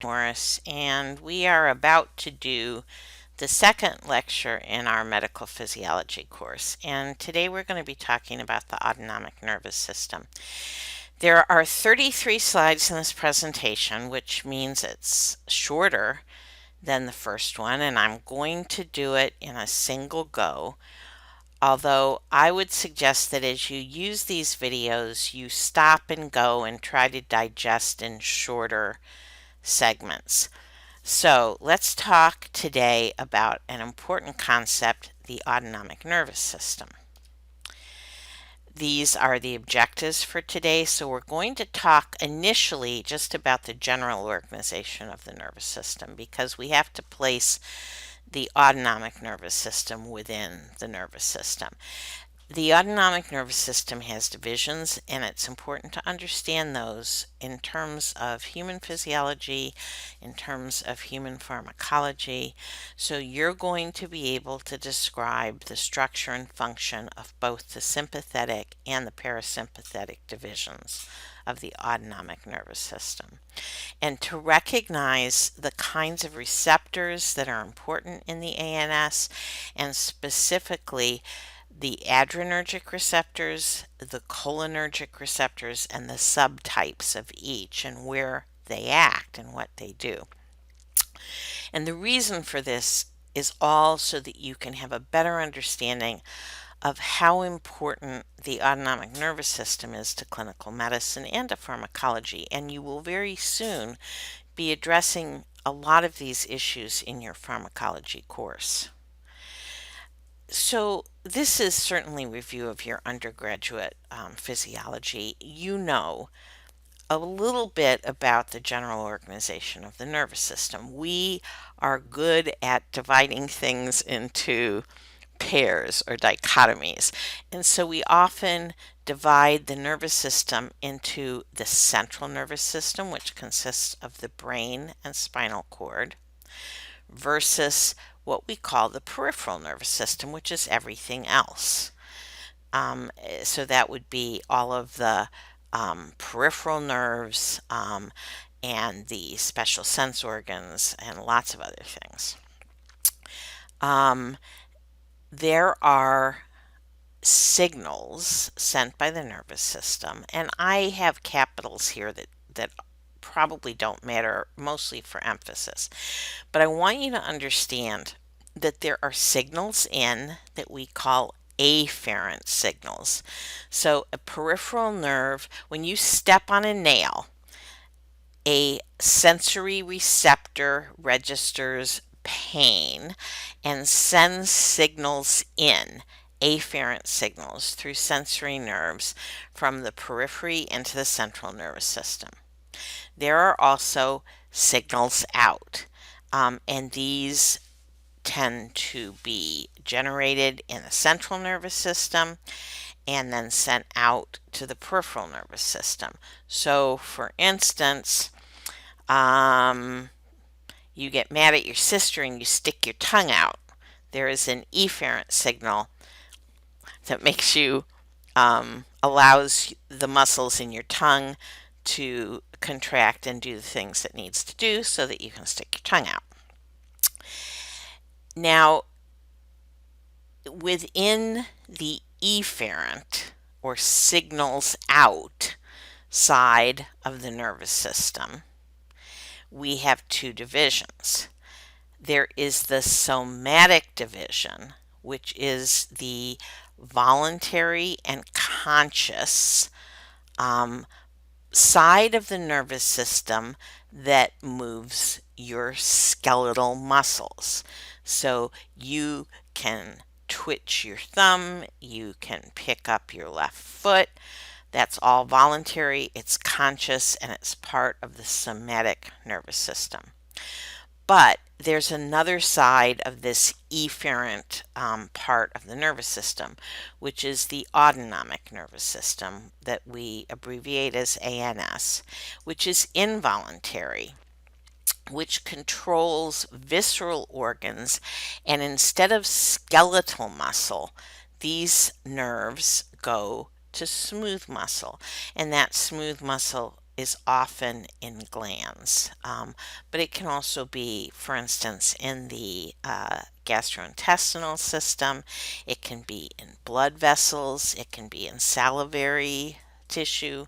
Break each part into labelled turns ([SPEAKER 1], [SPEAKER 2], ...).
[SPEAKER 1] Morris, and we are about to do the second lecture in our medical physiology course. And today we're going to be talking about the autonomic nervous system. There are 33 slides in this presentation, which means it's shorter than the first one, and I'm going to do it in a single go. Although I would suggest that as you use these videos, you stop and go and try to digest in shorter segments. So let's talk today about an important concept, the autonomic nervous system. These are the objectives for today, so we're going to talk initially just about the general organization of the nervous system because we have to place the autonomic nervous system within the nervous system. The autonomic nervous system has divisions, and it's important to understand those in terms of human physiology, in terms of human pharmacology. So you're going to be able to describe the structure and function of both the sympathetic and the parasympathetic divisions of the autonomic nervous system. And to recognize the kinds of receptors that are important in the ANS, and specifically the adrenergic receptors, the cholinergic receptors, and the subtypes of each and where they act and what they do. And the reason for this is all so that you can have a better understanding of how important the autonomic nervous system is to clinical medicine and to pharmacology. And you will very soon be addressing a lot of these issues in your pharmacology course. So this is certainly a review of your undergraduate physiology. You know a little bit about the general organization of the nervous system. We are good at dividing things into pairs or dichotomies, and so we often divide the nervous system into the central nervous system, which consists of the brain and spinal cord, versus what we call the peripheral nervous system, which is everything else. So that would be all of the peripheral nerves and the special sense organs and lots of other things. There are signals sent by the nervous system, and I have capitals here that probably don't matter, mostly for emphasis. But I want you to understand that there are signals in that we call afferent signals. So a peripheral nerve, when you step on a nail, a sensory receptor registers pain and sends signals in, afferent signals, through sensory nerves from the periphery into the central nervous system. There are also signals out, and these tend to be generated in the central nervous system and then sent out to the peripheral nervous system. So, for instance, you get mad at your sister and you stick your tongue out. There is an efferent signal that makes you, allows the muscles in your tongue to contract and do the things it needs to do so that you can stick your tongue out. Now, within the efferent or signals out side of the nervous system, we have two divisions. There is the somatic division, which is the voluntary and conscious side of the nervous system that moves your skeletal muscles. So you can twitch your thumb, you can pick up your left foot. That's all voluntary, it's conscious, and it's part of the somatic nervous system. But there's another side of this efferent part of the nervous system, which is the autonomic nervous system that we abbreviate as ANS, which is involuntary, which controls visceral organs, and instead of skeletal muscle, these nerves go to smooth muscle, and that smooth muscle is often in glands, but it can also be, for instance, in the gastrointestinal system. It can be in blood vessels. It can be in salivary tissue.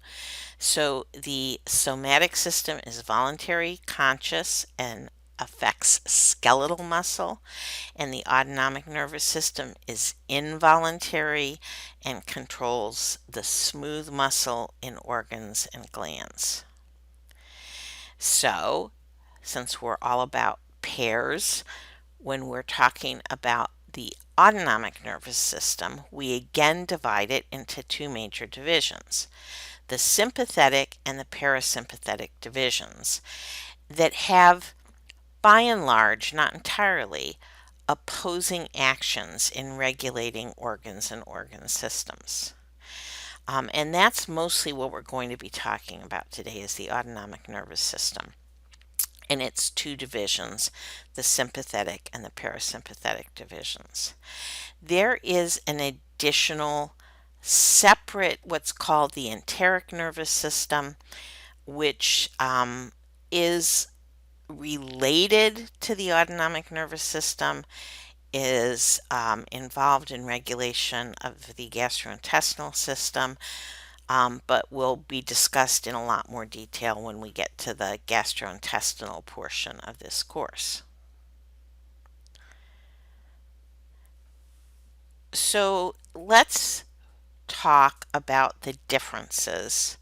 [SPEAKER 1] So the somatic system is voluntary, conscious, and affects skeletal muscle, and the autonomic nervous system is involuntary and controls the smooth muscle in organs and glands. So, since we're all about pairs, when we're talking about the autonomic nervous system, we again divide it into two major divisions: the sympathetic and the parasympathetic divisions, that have, by and large, not entirely, opposing actions in regulating organs and organ systems. And that's mostly what we're going to be talking about today, is the autonomic nervous system and its two divisions, the sympathetic and the parasympathetic divisions. There is an additional separate, what's called the enteric nervous system, which is related to the autonomic nervous system, is involved in regulation of the gastrointestinal system, but will be discussed in a lot more detail when we get to the gastrointestinal portion of this course. So let's talk about the differences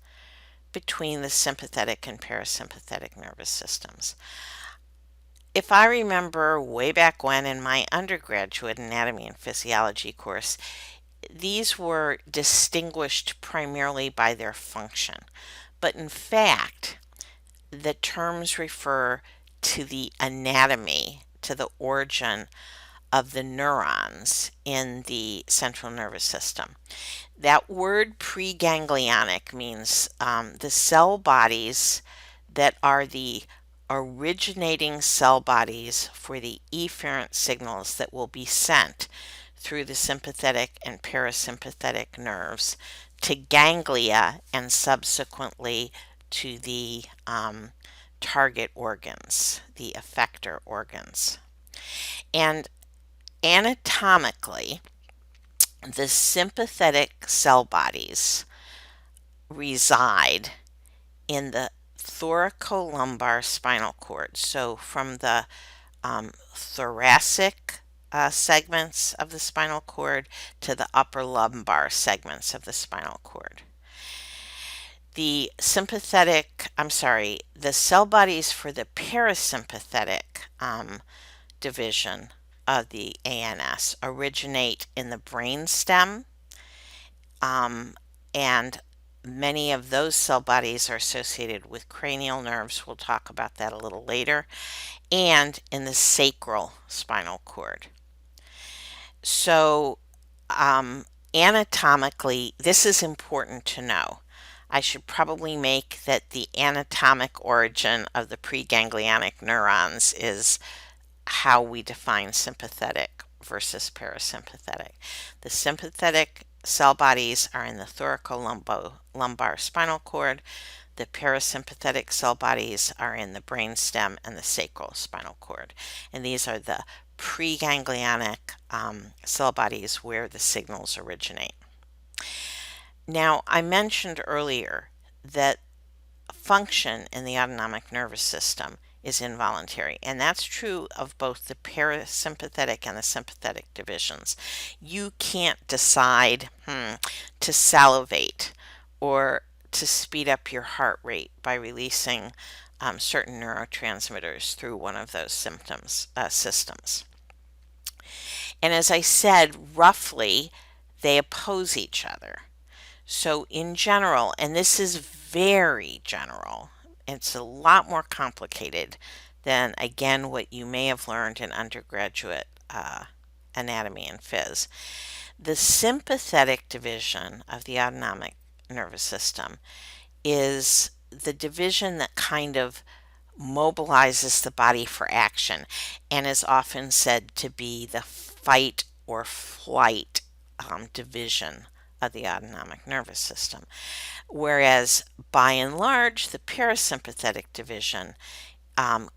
[SPEAKER 1] between the sympathetic and parasympathetic nervous systems. If I remember way back when in my undergraduate anatomy and physiology course, these were distinguished primarily by their function. But in fact, the terms refer to the anatomy, to the origin of the neurons in the central nervous system. That word preganglionic means the cell bodies that are the originating cell bodies for the efferent signals that will be sent through the sympathetic and parasympathetic nerves to ganglia and subsequently to the target organs, the effector organs. And anatomically, the sympathetic cell bodies reside in the thoracolumbar spinal cord. So from the thoracic segments of the spinal cord to the upper lumbar segments of the spinal cord. The cell bodies for the parasympathetic division of the ANS originate in the brain stem, and many of those cell bodies are associated with cranial nerves. We'll talk about that a little later, and in the sacral spinal cord. So, anatomically, this is important to know. I should probably make that the anatomic origin of the preganglionic neurons is how we define sympathetic versus parasympathetic. The sympathetic cell bodies are in the thoracolumbar spinal cord. The parasympathetic cell bodies are in the brainstem and the sacral spinal cord. And these are the preganglionic cell bodies where the signals originate. Now, I mentioned earlier that function in the autonomic nervous system is involuntary, and that's true of both the parasympathetic and the sympathetic divisions. You can't decide to salivate or to speed up your heart rate by releasing certain neurotransmitters through one of those systems. And as I said, roughly, they oppose each other. So in general, and this is very general, it's a lot more complicated than, again, what you may have learned in undergraduate anatomy and phys. The sympathetic division of the autonomic nervous system is the division that kind of mobilizes the body for action and is often said to be the fight or flight division of the autonomic nervous system. Whereas by and large, the parasympathetic division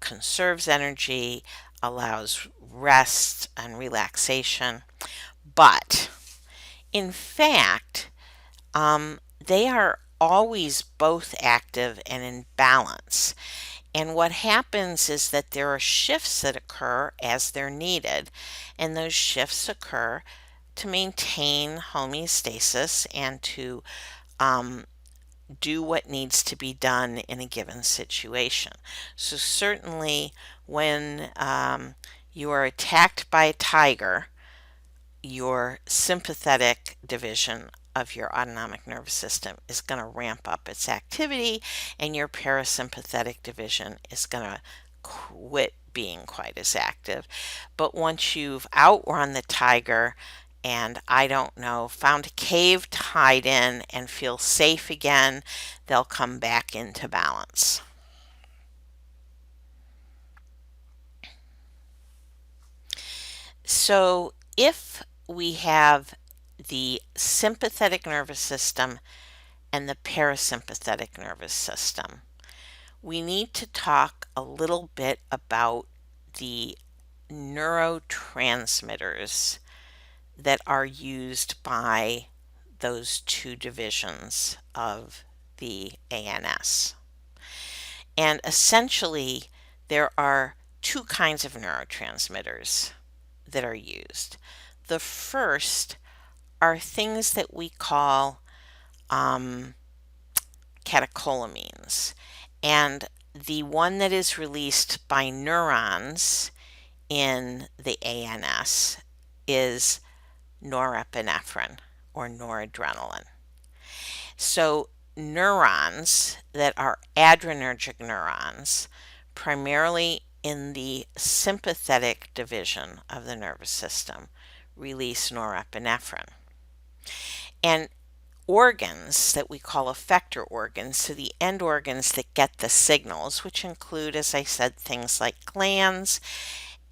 [SPEAKER 1] conserves energy, allows rest and relaxation, but in fact, they are always both active and in balance. And what happens is that there are shifts that occur as they're needed, and those shifts occur to maintain homeostasis and to do what needs to be done in a given situation. So certainly when you are attacked by a tiger, your sympathetic division of your autonomic nervous system is going to ramp up its activity, and your parasympathetic division is going to quit being quite as active. But once you've outrun the tiger and, I don't know, found a cave to hide in and feel safe again, they'll come back into balance. So if we have the sympathetic nervous system and the parasympathetic nervous system, we need to talk a little bit about the neurotransmitters that are used by those two divisions of the ANS. And essentially, there are two kinds of neurotransmitters that are used. The first are things that we call catecholamines. And the one that is released by neurons in the ANS is norepinephrine or noradrenaline. So neurons that are adrenergic neurons, primarily in the sympathetic division of the nervous system, release norepinephrine. And organs that we call effector organs, so the end organs that get the signals, which include, as I said, things like glands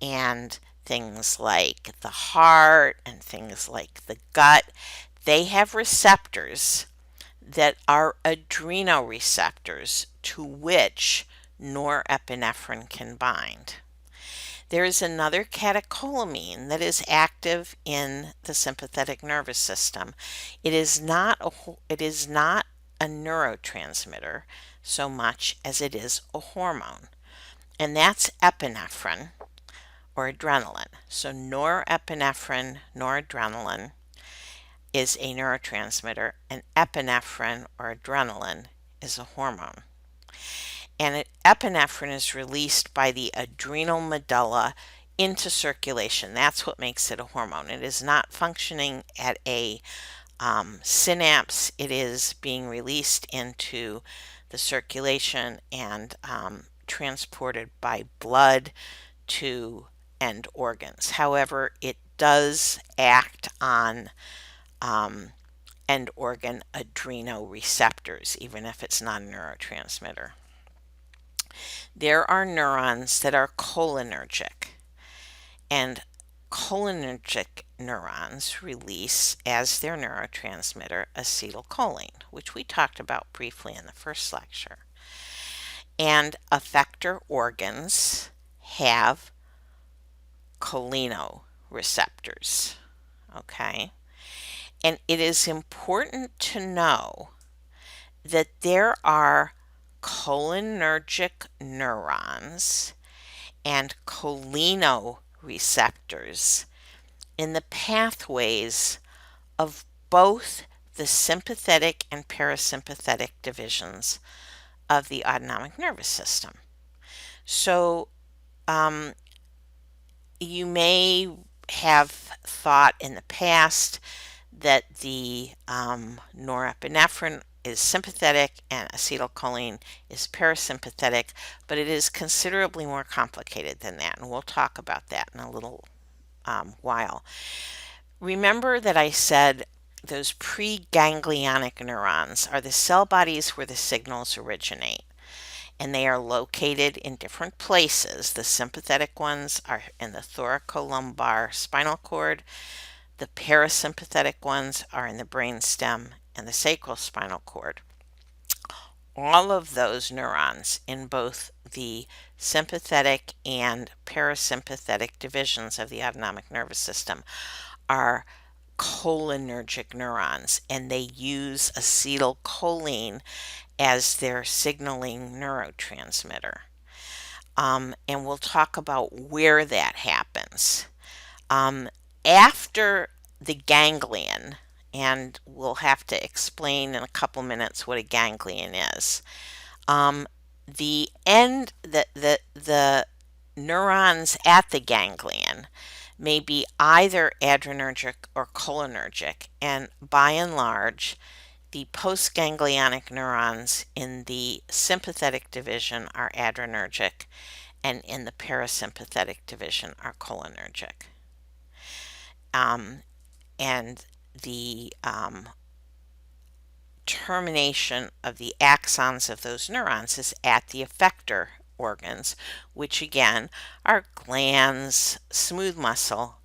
[SPEAKER 1] and things like the heart and things like the gut, they have receptors that are adrenoreceptors to which norepinephrine can bind. There is another catecholamine that is active in the sympathetic nervous system. It is not a neurotransmitter so much as it is a hormone, and that's epinephrine or adrenaline. So norepinephrine, noradrenaline is a neurotransmitter, and epinephrine or adrenaline is a hormone. And epinephrine is released by the adrenal medulla into circulation. That's what makes it a hormone. It is not functioning at a synapse. It is being released into the circulation and transported by blood to end organs. However, it does act on end organ adrenoreceptors, even if it's not a neurotransmitter. There are neurons that are cholinergic, and cholinergic neurons release as their neurotransmitter acetylcholine, which we talked about briefly in the first lecture. And effector organs have cholinoreceptors, okay? And it is important to know that there are cholinergic neurons and cholinoreceptors in the pathways of both the sympathetic and parasympathetic divisions of the autonomic nervous system. So you may have thought in the past that the norepinephrine is sympathetic and acetylcholine is parasympathetic, but it is considerably more complicated than that, and we'll talk about that in a little while. Remember that I said those preganglionic neurons are the cell bodies where the signals originate, and they are located in different places. The sympathetic ones are in the thoracolumbar spinal cord. The parasympathetic ones are in the brainstem and the sacral spinal cord. All of those neurons in both the sympathetic and parasympathetic divisions of the autonomic nervous system are cholinergic neurons, and they use acetylcholine as their signaling neurotransmitter. And we'll talk about where that happens. After the ganglion, and we'll have to explain in a couple minutes what a ganglion is. The neurons at the ganglion may be either adrenergic or cholinergic, and by and large, the postganglionic neurons in the sympathetic division are adrenergic, and in the parasympathetic division are cholinergic. And the termination of the axons of those neurons is at the effector organs, which again are glands, smooth muscle,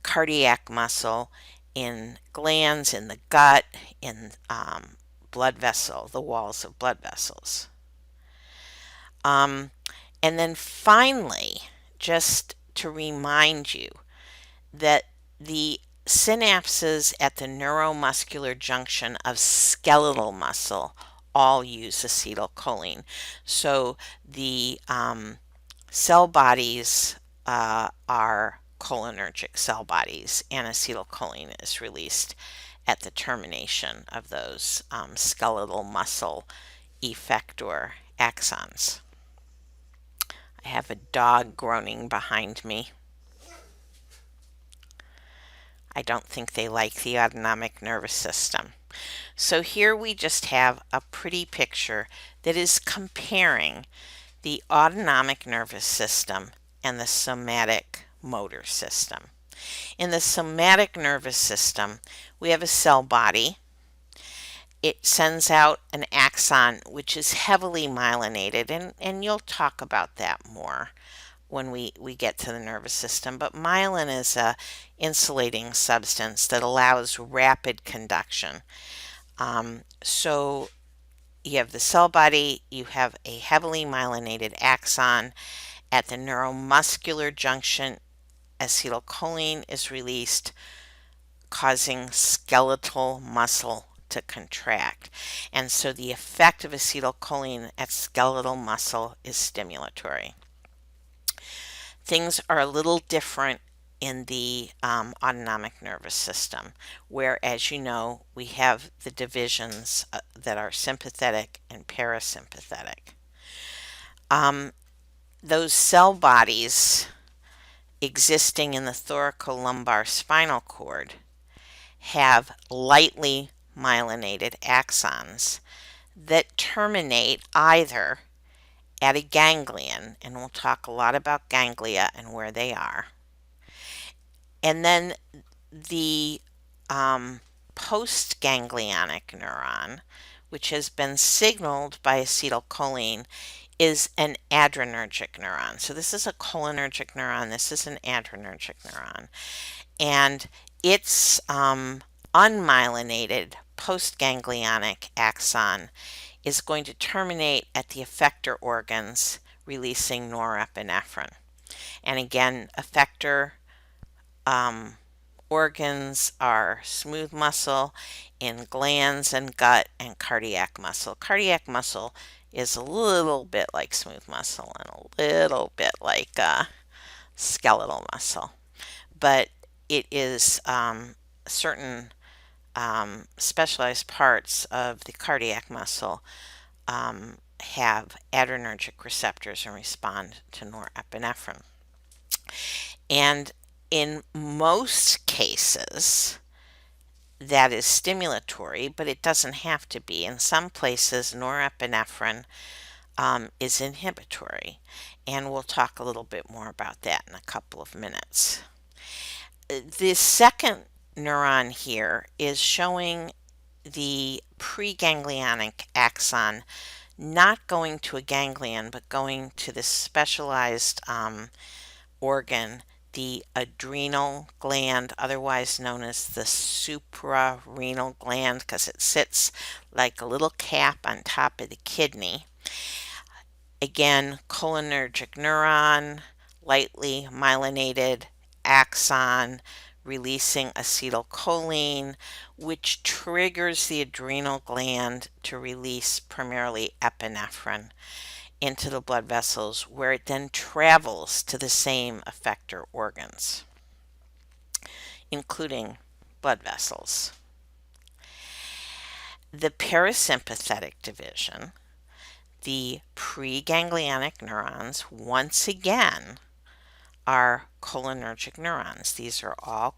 [SPEAKER 1] cardiac muscle, in glands, in the gut, in blood vessel, the walls of blood vessels. And then finally, just to remind you that the synapses at the neuromuscular junction of skeletal muscle all use acetylcholine. So the cell bodies are cholinergic cell bodies, and acetylcholine is released at the termination of those skeletal muscle effector axons. I have a dog groaning behind me. I don't think they like the autonomic nervous system. So here we just have a pretty picture that is comparing the autonomic nervous system and the somatic motor system. In the somatic nervous system, we have a cell body. It sends out an axon which is heavily myelinated, and you'll talk about that more when we get to the nervous system. But myelin is a insulating substance that allows rapid conduction. So you have the cell body, you have a heavily myelinated axon. At the neuromuscular junction, acetylcholine is released, causing skeletal muscle to contract. And so the effect of acetylcholine at skeletal muscle is stimulatory. Things are a little different in the autonomic nervous system, where, as you know, we have the divisions that are sympathetic and parasympathetic. Those cell bodies existing in the thoracolumbar spinal cord have lightly myelinated axons that terminate either at a ganglion, and we'll talk a lot about ganglia and where they are. And then the postganglionic neuron, which has been signaled by acetylcholine, is an adrenergic neuron. So this is a cholinergic neuron, this is an adrenergic neuron. And its unmyelinated postganglionic axon is going to terminate at the effector organs, releasing norepinephrine. And again, effector organs are smooth muscle in glands and gut, and cardiac muscle. Cardiac muscle is a little bit like smooth muscle and a little bit like skeletal muscle, but it is certain specialized parts of the cardiac muscle have adrenergic receptors and respond to norepinephrine. And in most cases, that is stimulatory, but it doesn't have to be. In some places, norepinephrine is inhibitory, and we'll talk a little bit more about that in a couple of minutes. The second neuron here is showing the preganglionic axon not going to a ganglion, but going to this specialized organ the adrenal gland, otherwise known as the suprarenal gland, because it sits like a little cap on top of the kidney. Again, cholinergic neuron, lightly myelinated axon, releasing acetylcholine, which triggers the adrenal gland to release primarily epinephrine into the blood vessels, where it then travels to the same effector organs, including blood vessels. The parasympathetic division, the preganglionic neurons, once again are cholinergic neurons. These are all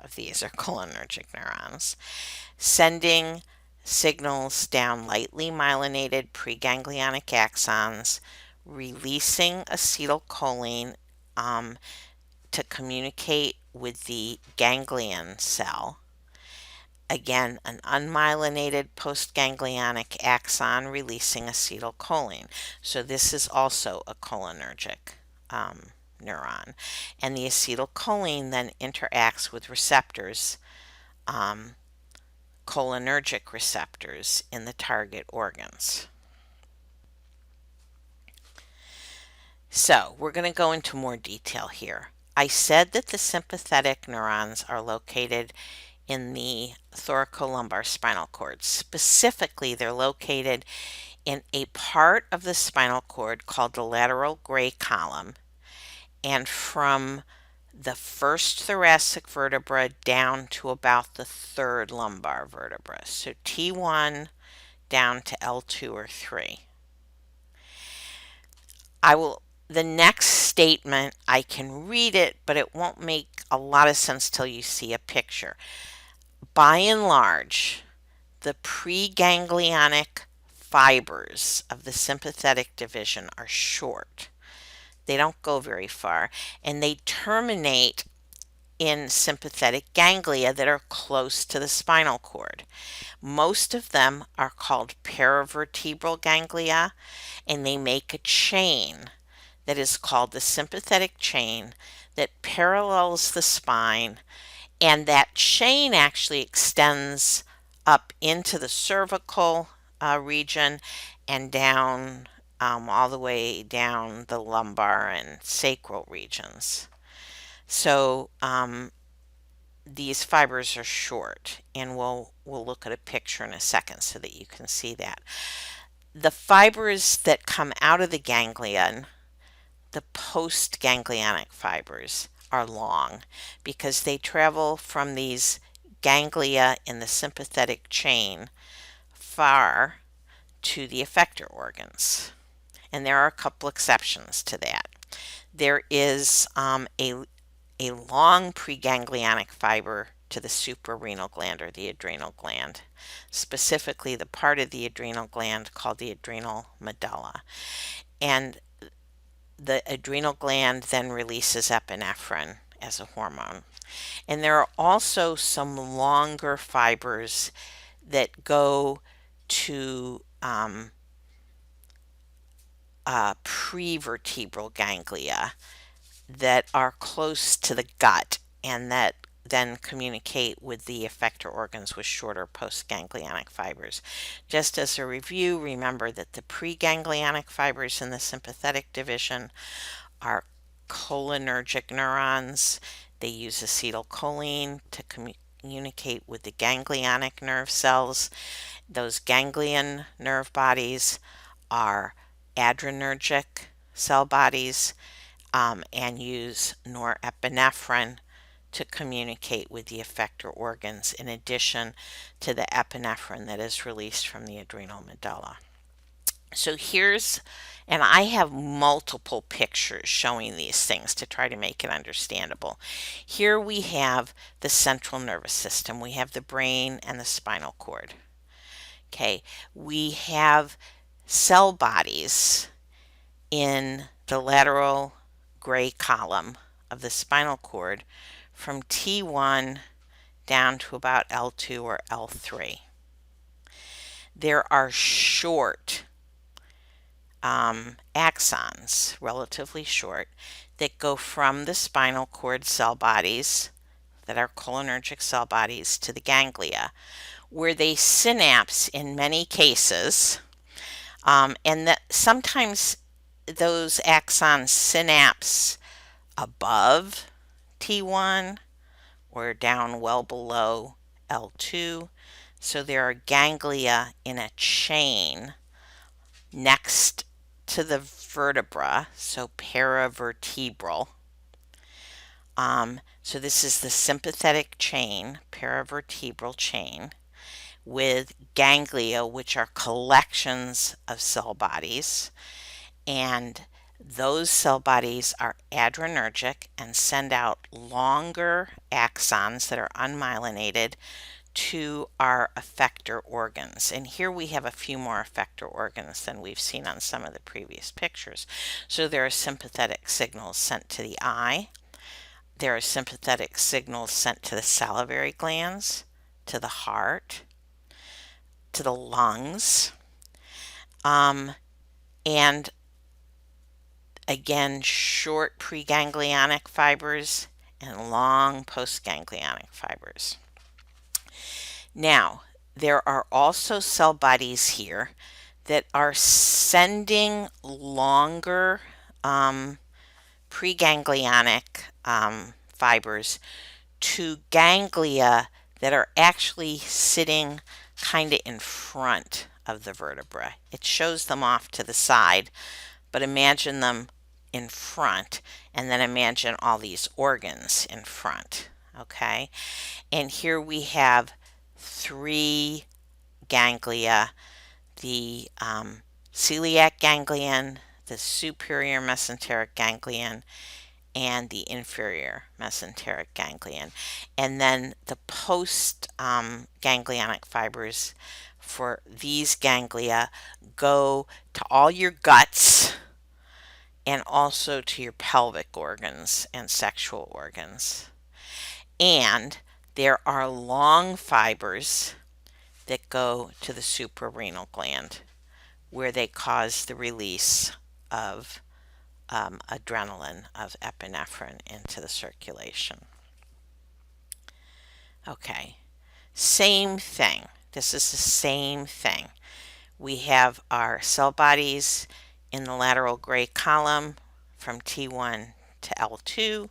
[SPEAKER 1] of these are cholinergic neurons, sending signals down lightly myelinated preganglionic axons, releasing acetylcholine to communicate with the ganglion cell. Again, an unmyelinated postganglionic axon releasing acetylcholine. So this is also a cholinergic neuron. And the acetylcholine then interacts with receptors, cholinergic receptors in the target organs. So we're going to go into more detail here. I said that the sympathetic neurons are located in the thoracolumbar spinal cord. Specifically, they're located in a part of the spinal cord called the lateral gray column, and from the first thoracic vertebra down to about the third lumbar vertebra. So T1 down to L2 or 3. The next statement, I can read it, but it won't make a lot of sense till you see a picture. By and large, the preganglionic fibers of the sympathetic division are short. They don't go very far, and they terminate in sympathetic ganglia that are close to the spinal cord. Most of them are called paravertebral ganglia, and they make a chain that is called the sympathetic chain that parallels the spine, and that chain actually extends up into the cervical region and down all the way down the lumbar and sacral regions. So these fibers are short, and we'll look at a picture in a second so that you can see that. The fibers that come out of the ganglion, the postganglionic fibers, are long because they travel from these ganglia in the sympathetic chain far to the effector organs. And there are a couple exceptions to that. There is a long preganglionic fiber to the suprarenal gland or the adrenal gland, specifically the part of the adrenal gland called the adrenal medulla. And the adrenal gland then releases epinephrine as a hormone. And there are also some longer fibers that go to prevertebral ganglia that are close to the gut and that then communicate with the effector organs with shorter postganglionic fibers. Just as a review, remember that the preganglionic fibers in the sympathetic division are cholinergic neurons. They use acetylcholine to communicate with the ganglionic nerve cells. Those ganglion nerve bodies are adrenergic cell bodies and use norepinephrine to communicate with the effector organs, in addition to the epinephrine that is released from the adrenal medulla. So and I have multiple pictures showing these things to try to make it understandable. Here we have the central nervous system. We have the brain and the spinal cord. Okay, we have cell bodies in the lateral gray column of the spinal cord from T1 down to about L2 or L3. There are short axons, relatively short, that go from the spinal cord cell bodies that are cholinergic cell bodies to the ganglia, where they synapse in many cases, and that sometimes those axons synapse above T1 or down well below L2. So there are ganglia in a chain next to the vertebra, so paravertebral. So this is the sympathetic chain, paravertebral chain, with ganglia, which are collections of cell bodies. And those cell bodies are adrenergic and send out longer axons that are unmyelinated to our effector organs. And here we have a few more effector organs than we've seen on some of the previous pictures. So there are sympathetic signals sent to the eye. There are sympathetic signals sent to the salivary glands, to the heart, to the lungs, and again, short preganglionic fibers and long postganglionic fibers. Now, there are also cell bodies here that are sending longer preganglionic fibers to ganglia that are actually sitting kind of in front of the vertebra. It shows them off to the side, but imagine them in front, and then imagine all these organs in front, okay? And here we have 3 ganglia, the celiac ganglion, the superior mesenteric ganglion, and the inferior mesenteric ganglion. And then the post ganglionic fibers for these ganglia go to all your guts and also to your pelvic organs and sexual organs. And there are long fibers that go to the suprarenal gland, where they cause the release of adrenaline, of epinephrine into the circulation. Okay, same thing. This is the same thing. We have our cell bodies in the lateral gray column from T1 to L2.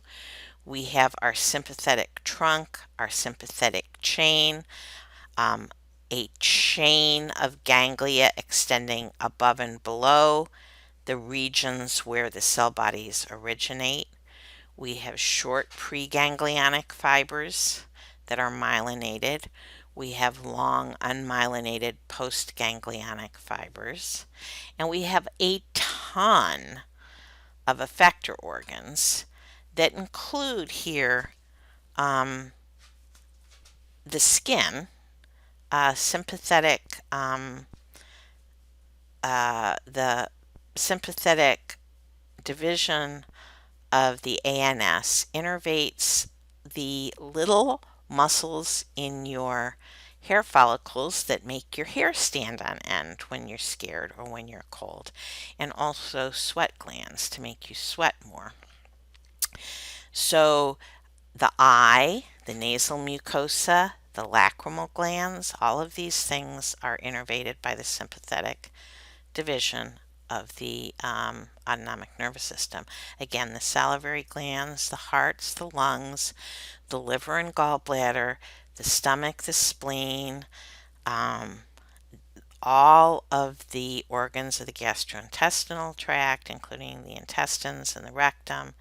[SPEAKER 1] We have our sympathetic trunk, our sympathetic chain, a chain of ganglia extending above and below the regions where the cell bodies originate. We have short preganglionic fibers that are myelinated. We have long unmyelinated postganglionic fibers. And we have a ton of effector organs that include here the skin, sympathetic, the sympathetic division of the ANS innervates the little muscles in your hair follicles that make your hair stand on end when you're scared or when you're cold, and also sweat glands to make you sweat more. So the eye, the nasal mucosa, the lacrimal glands, all of these things are innervated by the sympathetic division of the autonomic nervous system. Again, the salivary glands, the hearts, the lungs, the liver and gallbladder, the stomach, the spleen, all of the organs of the gastrointestinal tract, including the intestines and the rectum,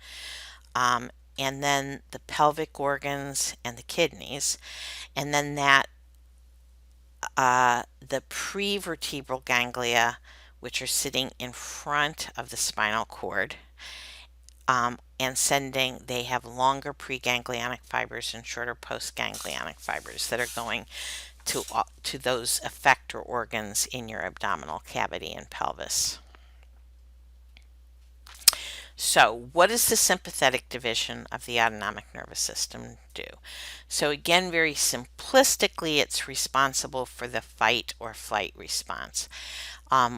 [SPEAKER 1] and then the pelvic organs and the kidneys, and then the prevertebral ganglia, which are sitting in front of the spinal cord, and they have longer preganglionic fibers and shorter postganglionic fibers that are going to those effector organs in your abdominal cavity and pelvis. So what does the sympathetic division of the autonomic nervous system do? So again, very simplistically, it's responsible for the fight or flight response.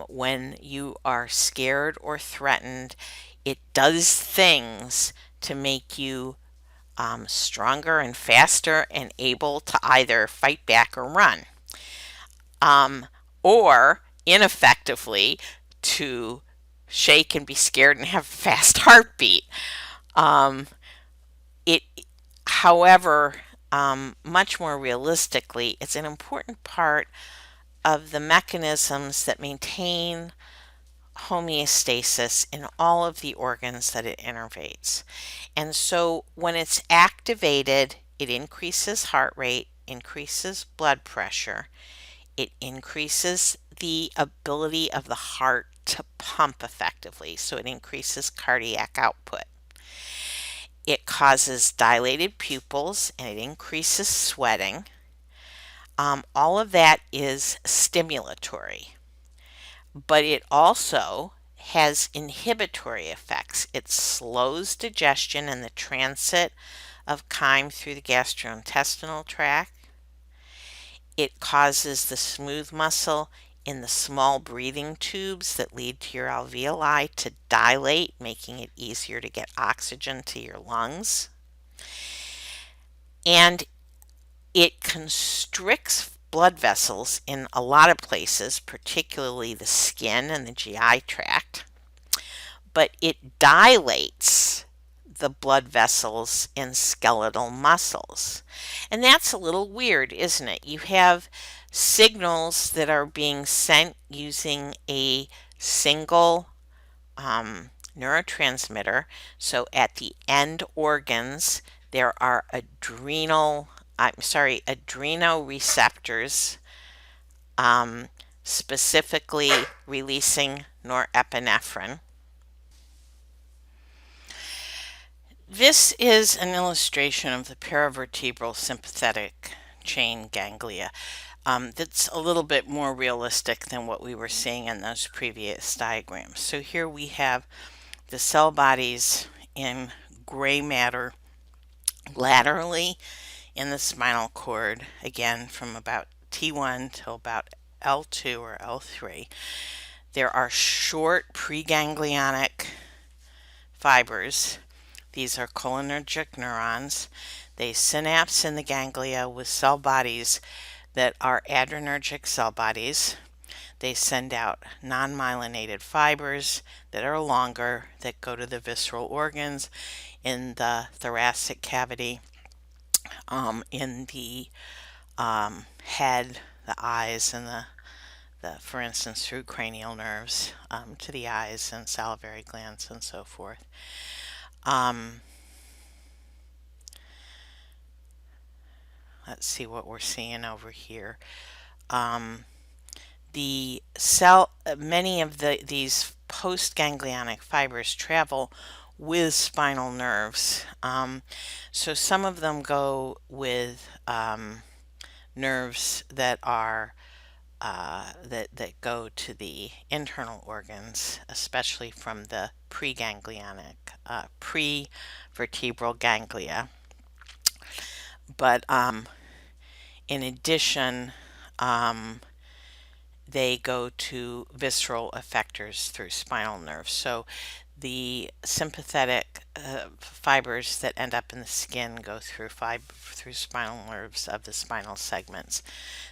[SPEAKER 1] When you are scared or threatened, it does things to make you stronger and faster and able to either fight back or run, um, or ineffectively to shake and be scared and have a fast heartbeat. Um, it, however, much more realistically, it's an important part of the mechanisms that maintain homeostasis in all of the organs that it innervates. And so when it's activated, it increases heart rate, increases blood pressure, it increases the ability of the heart to pump effectively, so it increases cardiac output. It causes dilated pupils and it increases sweating. All of that is stimulatory, but it also has inhibitory effects. It slows digestion and the transit of chyme through the gastrointestinal tract. It causes the smooth muscle in the small breathing tubes that lead to your alveoli to dilate, making it easier to get oxygen to your lungs. And it constricts blood vessels in a lot of places, particularly the skin and the GI tract, but it dilates the blood vessels in skeletal muscles. And that's a little weird, isn't it? You have signals that are being sent using a single neurotransmitter. So at the end organs, there are adrenoreceptors, specifically releasing norepinephrine. This is an illustration of the paravertebral sympathetic chain ganglia. That's a little bit more realistic than what we were seeing in those previous diagrams. So here we have the cell bodies in gray matter laterally in the spinal cord, again from about T1 till about L2 or L3. There are short preganglionic fibers. These are cholinergic neurons. They synapse in the ganglia with cell bodies that are adrenergic cell bodies. They send out non-myelinated fibers that are longer that go to the visceral organs in the thoracic cavity, in the head, the eyes, and for instance, through cranial nerves to the eyes and salivary glands and so forth. Let's see what we're seeing over here. Many of these postganglionic fibers travel with spinal nerves. So some of them go with nerves that are that go to the internal organs, especially from the prevertebral ganglia. But in addition, they go to visceral effectors through spinal nerves. So the sympathetic fibers that end up in the skin go through spinal nerves of the spinal segments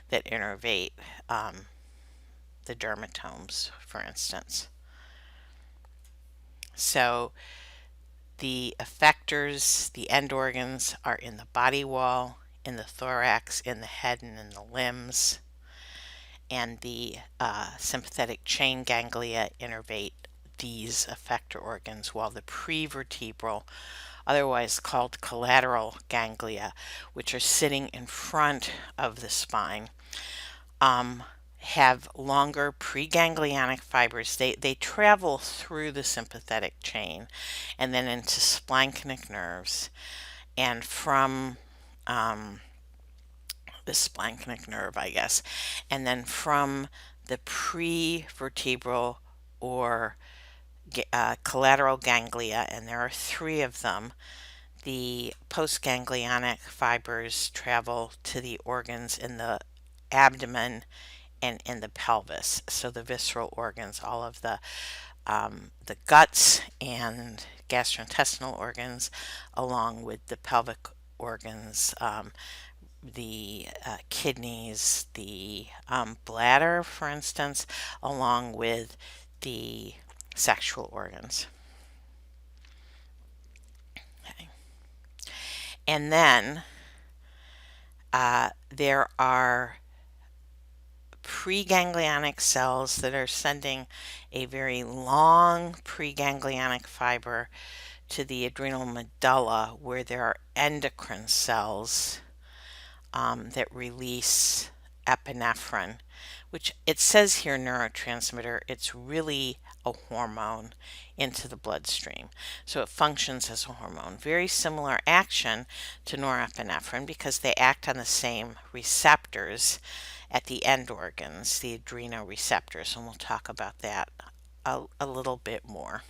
[SPEAKER 1] that innervate the dermatomes, for instance. So the effectors, the end organs, are in the body wall, in the thorax, in the head, and in the limbs. And the sympathetic chain ganglia innervate these effector organs, while the prevertebral, otherwise called collateral ganglia, which are sitting in front of the spine, have longer preganglionic fibers. They travel through the sympathetic chain and then into splanchnic nerves, and from the splanchnic nerve, I guess, and then from the prevertebral or collateral ganglia, and there are three of them. The postganglionic fibers travel to the organs in the abdomen and in the pelvis. So the visceral organs, all of the guts and gastrointestinal organs, along with the pelvic organs, the kidneys, the bladder, for instance, along with the sexual organs. Okay. And then there are preganglionic cells that are sending a very long preganglionic fiber to the adrenal medulla, where there are endocrine cells that release epinephrine, which it says here neurotransmitter. It's really a hormone into the bloodstream. So it functions as a hormone. Very similar action to norepinephrine because they act on the same receptors at the end organs, the adrenoreceptors, and we'll talk about that a little bit more.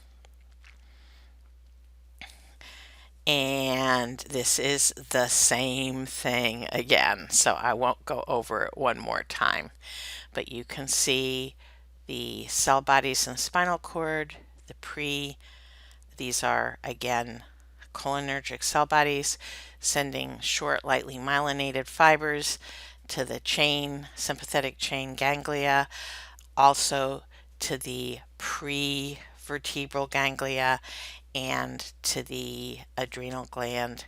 [SPEAKER 1] And this is the same thing again, so I won't go over it one more time. But you can see the cell bodies in the spinal cord, these are again cholinergic cell bodies sending short, lightly myelinated fibers to the sympathetic chain ganglia, also to the prevertebral ganglia and to the adrenal gland,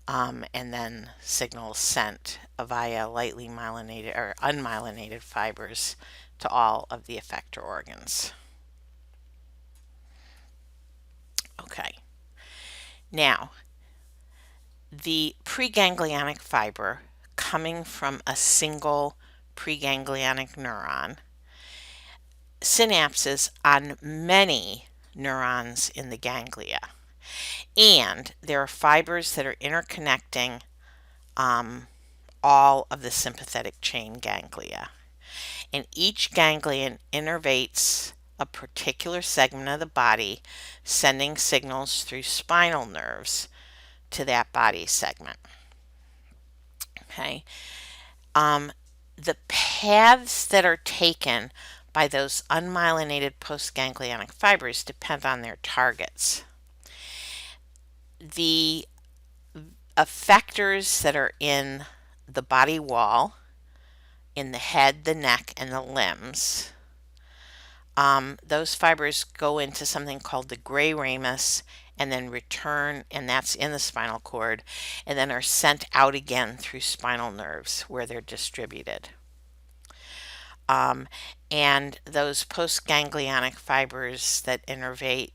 [SPEAKER 1] and then signals sent via lightly myelinated or unmyelinated fibers to all of the effector organs. Okay, now the preganglionic fiber coming from a single preganglionic neuron synapses on many neurons in the ganglia. And there are fibers that are interconnecting all of the sympathetic chain ganglia. And each ganglion innervates a particular segment of the body, sending signals through spinal nerves to that body segment. Okay. The paths that are taken by those unmyelinated postganglionic fibers depend on their targets. The effectors that are in the body wall, in the head, the neck, and the limbs, those fibers go into something called the gray ramus and then return, and that's in the spinal cord, and then are sent out again through spinal nerves where they're distributed. And those postganglionic fibers that innervate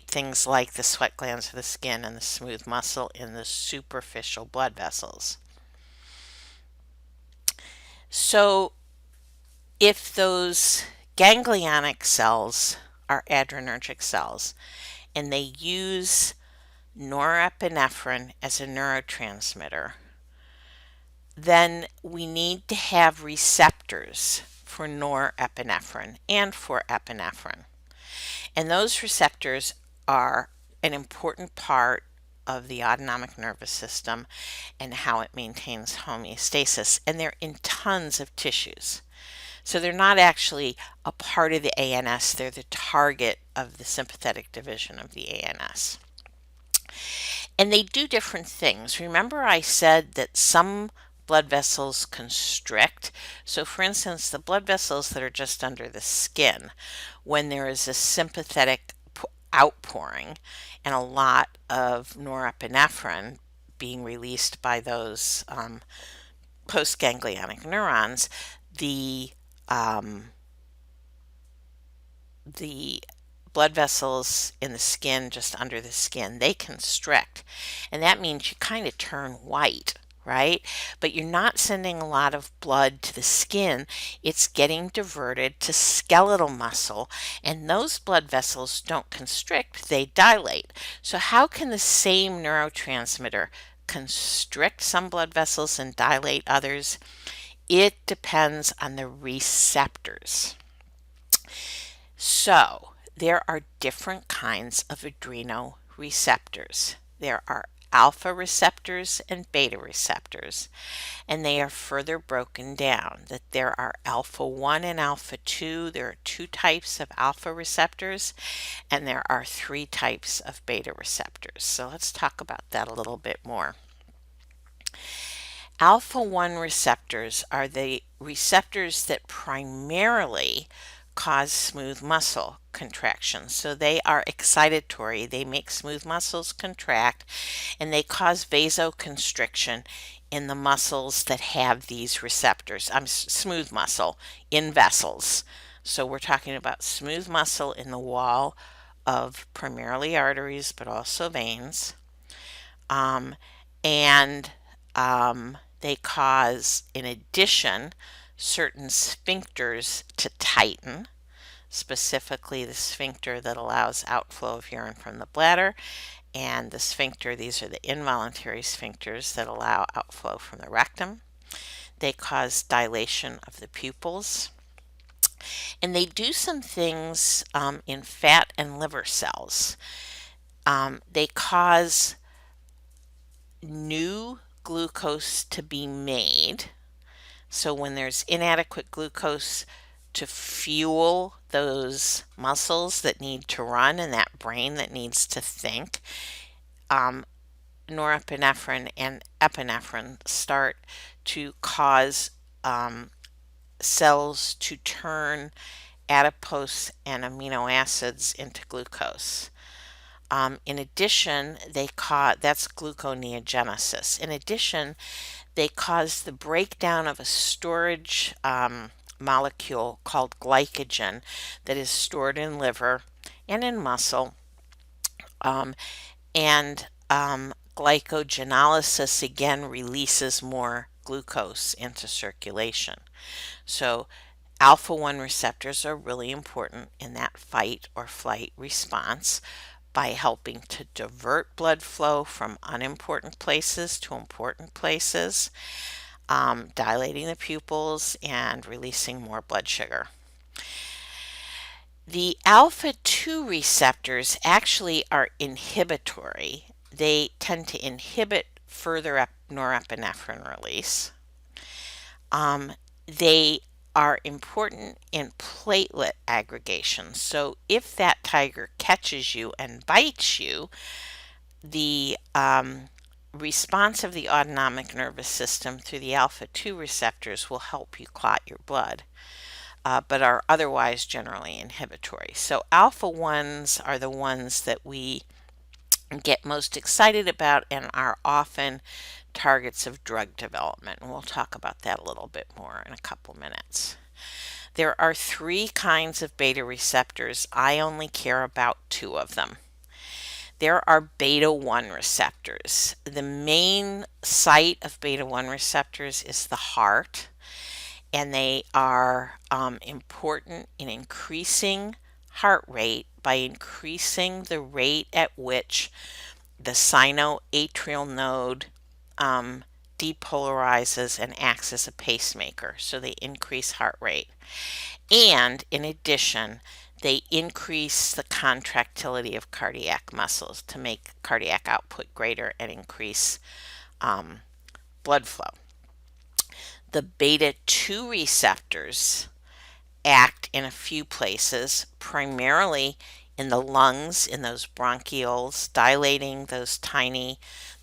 [SPEAKER 1] things like the sweat glands of the skin and the smooth muscle in the superficial blood vessels. So if those ganglionic cells are adrenergic cells and they use norepinephrine as a neurotransmitter, then we need to have receptors for norepinephrine and for epinephrine. And those receptors are an important part of the autonomic nervous system and how it maintains homeostasis. And they're in tons of tissues. So they're not actually a part of the ANS, they're the target of the sympathetic division of the ANS. And they do different things. Remember I said that some blood vessels constrict. So for instance, the blood vessels that are just under the skin, when there is a sympathetic outpouring and a lot of norepinephrine being released by those postganglionic neurons, the blood vessels in the skin, just under the skin, they constrict. And that means you kind of turn white, right? But you're not sending a lot of blood to the skin. It's getting diverted to skeletal muscle, and those blood vessels don't constrict, they dilate. So how can the same neurotransmitter constrict some blood vessels and dilate others? It depends on the receptors. So there are different kinds of adrenoreceptors. There are alpha receptors and beta receptors, and they are further broken down that there are alpha 1 and alpha 2. There are 2 types of alpha receptors, and there are 3 types of beta receptors. So let's talk about that a little bit more. Alpha 1 receptors are the receptors that primarily cause smooth muscle contraction. So they are excitatory. They make smooth muscles contract, and they cause vasoconstriction in the muscles that have these receptors. Smooth muscle in vessels. So we're talking about smooth muscle in the wall of primarily arteries, but also veins. Um, and they cause, in addition, certain sphincters to tighten, specifically the sphincter that allows outflow of urine from the bladder, and the sphincter, these are the involuntary sphincters that allow outflow from the rectum. They cause dilation of the pupils, and they do some things in fat and liver cells. They cause new glucose to be made. So when there's inadequate glucose to fuel those muscles that need to run and that brain that needs to think, norepinephrine and epinephrine start to cause cells to turn adipose and amino acids into glucose. In addition, that's gluconeogenesis. In addition, they cause the breakdown of a storage molecule called glycogen that is stored in liver and in muscle. And glycogenolysis again releases more glucose into circulation. So alpha 1 receptors are really important in that fight or flight response by helping to divert blood flow from unimportant places to important places, dilating the pupils and releasing more blood sugar. The alpha 2 receptors actually are inhibitory. They tend to inhibit further norepinephrine release. They are important in platelet aggregation. So if that tiger catches you and bites you, the response of the autonomic nervous system through the alpha 2 receptors will help you clot your blood, but are otherwise generally inhibitory. So alpha 1s are the ones that we get most excited about and are often targets of drug development. And we'll talk about that a little bit more in a couple minutes. There are 3 kinds of beta receptors. I only care about 2 of them. There are beta 1 receptors. The main site of beta 1 receptors is the heart, and they are important in increasing heart rate by increasing the rate at which the sinoatrial node depolarizes and acts as a pacemaker. So they increase heart rate. And in addition, they increase the contractility of cardiac muscles to make cardiac output greater and increase blood flow. The beta 2 receptors act in a few places, primarily in the lungs, in those bronchioles, dilating the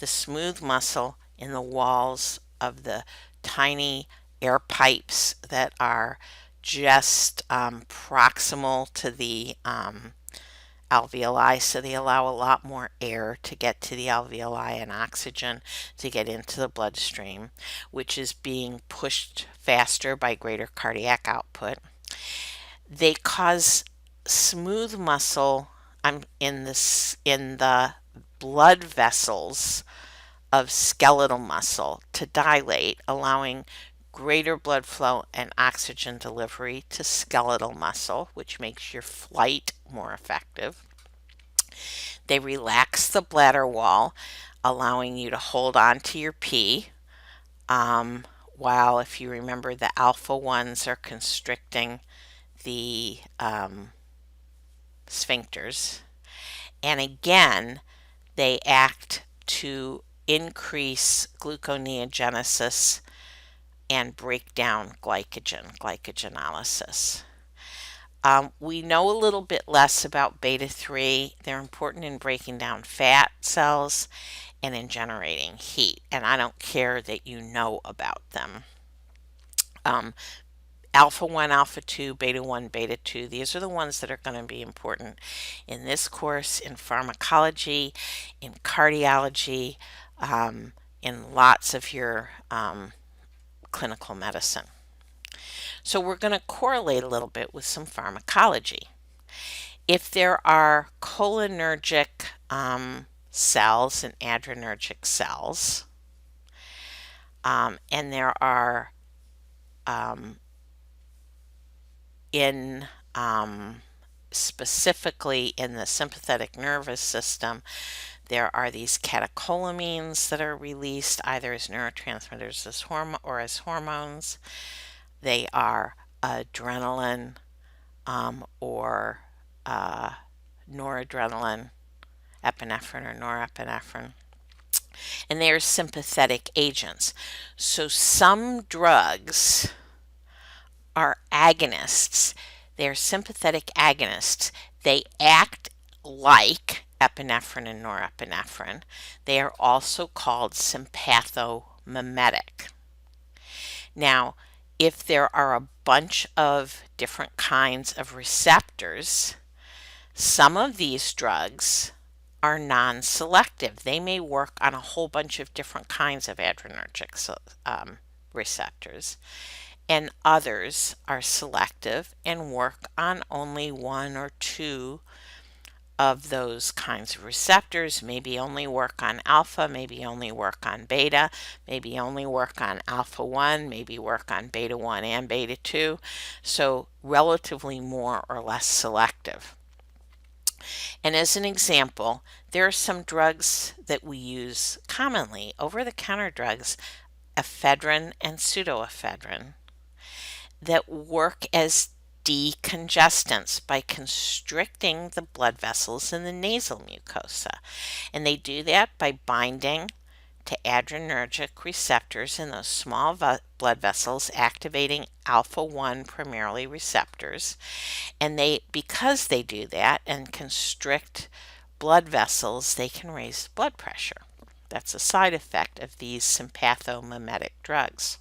[SPEAKER 1] smooth muscle in the walls of the tiny air pipes that are just proximal to the alveoli, so they allow a lot more air to get to the alveoli and oxygen to get into the bloodstream, which is being pushed faster by greater cardiac output. They cause smooth muscle in the blood vessels of skeletal muscle to dilate, allowing greater blood flow and oxygen delivery to skeletal muscle, which makes your flight more effective. They relax the bladder wall, allowing you to hold on to your pee, while, if you remember, the alpha 1s are constricting the sphincters. And again, they act to increase gluconeogenesis and break down glycogenolysis. We know a little bit less about beta 3. They're important in breaking down fat cells and in generating heat, and I don't care that you know about them. Alpha 1, alpha 2, beta 1, beta 2, these are the ones that are going to be important in this course, in pharmacology, in cardiology, in lots of your clinical medicine. So we're going to correlate a little bit with some pharmacology. If there are cholinergic cells and adrenergic cells, and there are in specifically in the sympathetic nervous system, there are these catecholamines that are released either as neurotransmitters or as hormones. They are adrenaline or noradrenaline, epinephrine or norepinephrine, and they are sympathetic agents. So some drugs are agonists. They're sympathetic agonists. They act like epinephrine and norepinephrine. They are also called sympathomimetic. Now, if there are a bunch of different kinds of receptors, some of these drugs are non-selective. They may work on a whole bunch of different kinds of adrenergic receptors, and others are selective and work on only one or two of those kinds of receptors, maybe only work on alpha, maybe only work on beta, maybe only work on alpha 1, maybe work on beta 1 and beta 2, so relatively more or less selective. And as an example, there are some drugs that we use commonly, over-the-counter drugs, ephedrine and pseudoephedrine, that work as decongestants by constricting the blood vessels in the nasal mucosa. And they do that by binding to adrenergic receptors in those small blood vessels, activating alpha 1 primarily receptors. And because they do that and constrict blood vessels, they can raise blood pressure. That's a side effect of these sympathomimetic drugs.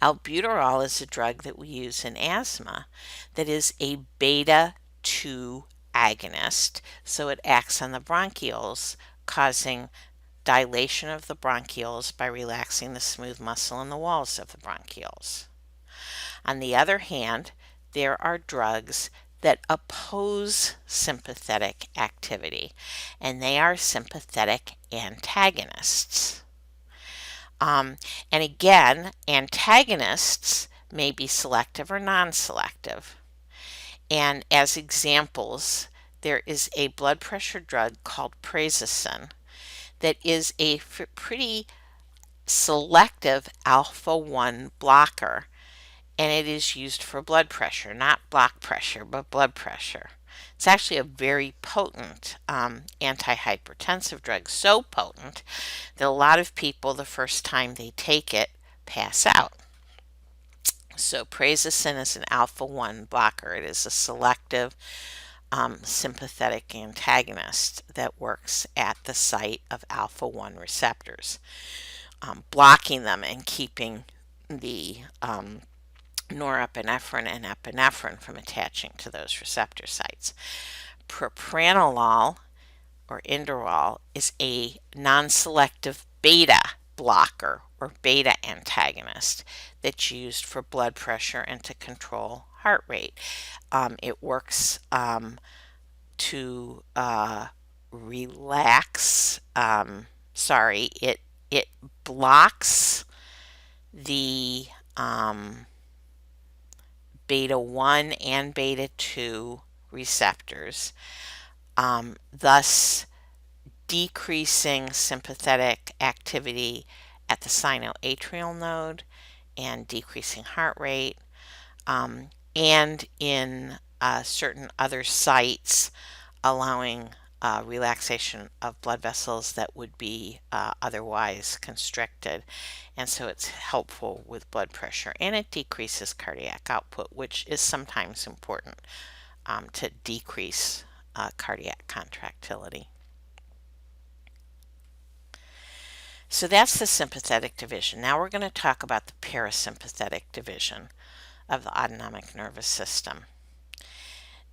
[SPEAKER 1] Albuterol is a drug that we use in asthma that is a beta 2 agonist, so it acts on the bronchioles, causing dilation of the bronchioles by relaxing the smooth muscle in the walls of the bronchioles. On the other hand, there are drugs that oppose sympathetic activity, and they are sympathetic antagonists. And again, antagonists may be selective or non-selective. And as examples, there is a blood pressure drug called prazosin that is a pretty selective alpha 1 blocker, and it is used for blood pressure, not block pressure, but blood pressure. It's actually a very potent antihypertensive drug, so potent that a lot of people, the first time they take it, pass out. So prazosin is an alpha 1 blocker. It is a selective sympathetic antagonist that works at the site of alpha 1 receptors, blocking them and keeping the norepinephrine and epinephrine from attaching to those receptor sites. Propranolol or Inderol is a non-selective beta blocker or beta antagonist that's used for blood pressure and to control heart rate. It works to relax. It blocks the beta 1 and beta 2 receptors, thus decreasing sympathetic activity at the sinoatrial node and decreasing heart rate, and in certain other sites allowing relaxation of blood vessels that would be otherwise constricted. And so it's helpful with blood pressure, and it decreases cardiac output, which is sometimes important to decrease cardiac contractility. So that's the sympathetic division. Now we're going to talk about the parasympathetic division of the autonomic nervous system.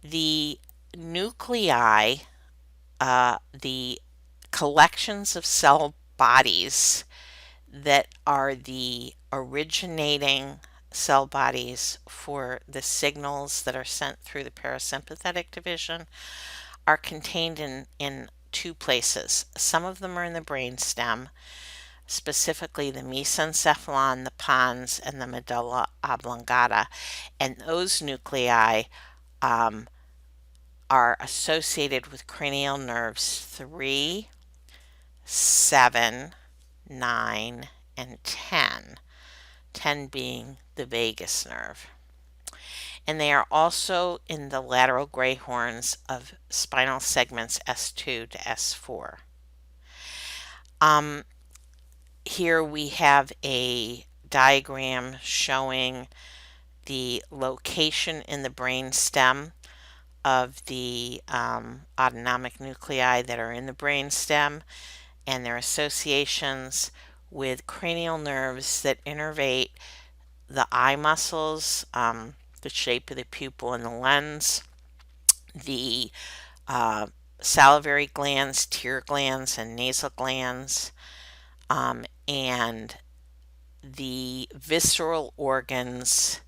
[SPEAKER 1] The nuclei, the collections of cell bodies that are the originating cell bodies for the signals that are sent through the parasympathetic division, are contained in two places. Some of them are in the brainstem, specifically the mesencephalon, the pons, and the medulla oblongata, and those nuclei are associated with cranial nerves 3, 7, 9, and 10, 10 being the vagus nerve. And they are also in the lateral gray horns of spinal segments S2 to S4. Here we have a diagram showing the location in the brain stem of the autonomic nuclei that are in the brain stem and their associations with cranial nerves that innervate the eye muscles, the shape of the pupil and the lens, the salivary glands, tear glands, and nasal glands, and the visceral organs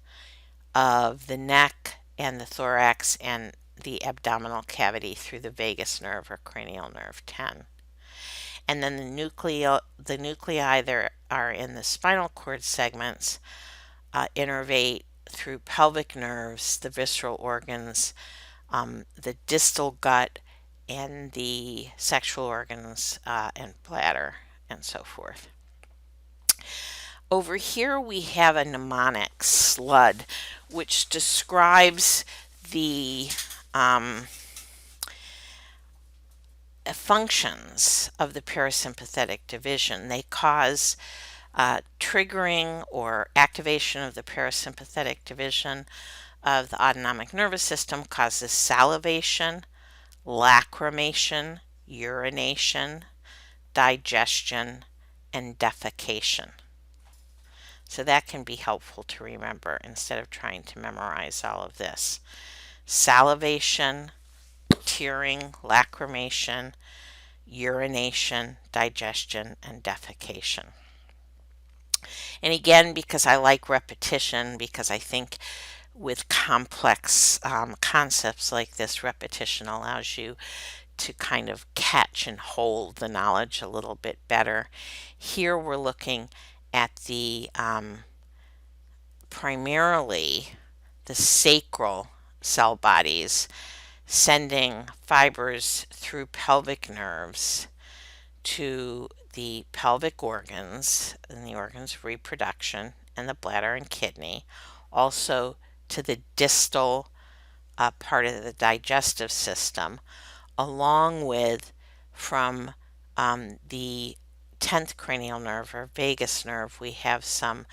[SPEAKER 1] of the neck and the thorax and the abdominal cavity through the vagus nerve or cranial nerve 10. And then the nuclei that are in the spinal cord segments innervate through pelvic nerves, the visceral organs, the distal gut, and the sexual organs and bladder, and so forth. Over here we have a mnemonic, SLUD, which describes the functions of the parasympathetic division. They cause triggering or activation of the parasympathetic division of the autonomic nervous system causes salivation, lacrimation, urination, digestion, and defecation. So that can be helpful to remember instead of trying to memorize all of this. Salivation, tearing, lacrimation, urination, digestion, and defecation. And again, because I like repetition, because I think with complex concepts like this, repetition allows you to kind of catch and hold the knowledge a little bit better. Here we're looking at the primarily the sacral cell bodies sending fibers through pelvic nerves to the pelvic organs and the organs of reproduction and the bladder and kidney, also to the distal part of the digestive system, along with from the 10th cranial nerve or vagus nerve, we have some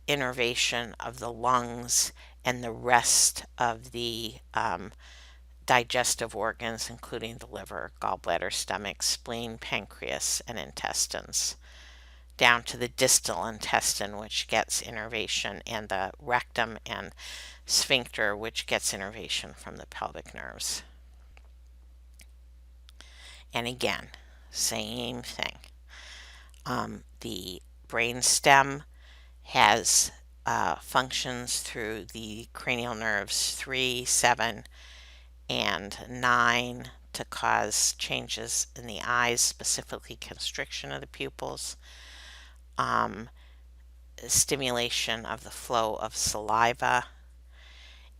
[SPEAKER 1] innervation of the lungs and the rest of the digestive organs, including the liver, gallbladder, stomach, spleen, pancreas, and intestines, down to the distal intestine, which gets innervation, and the rectum and sphincter, which gets innervation from the pelvic nerves. And again, same thing. The brain stem has functions through the cranial nerves 3, 7, and 9 to cause changes in the eyes, specifically constriction of the pupils, stimulation of the flow of saliva,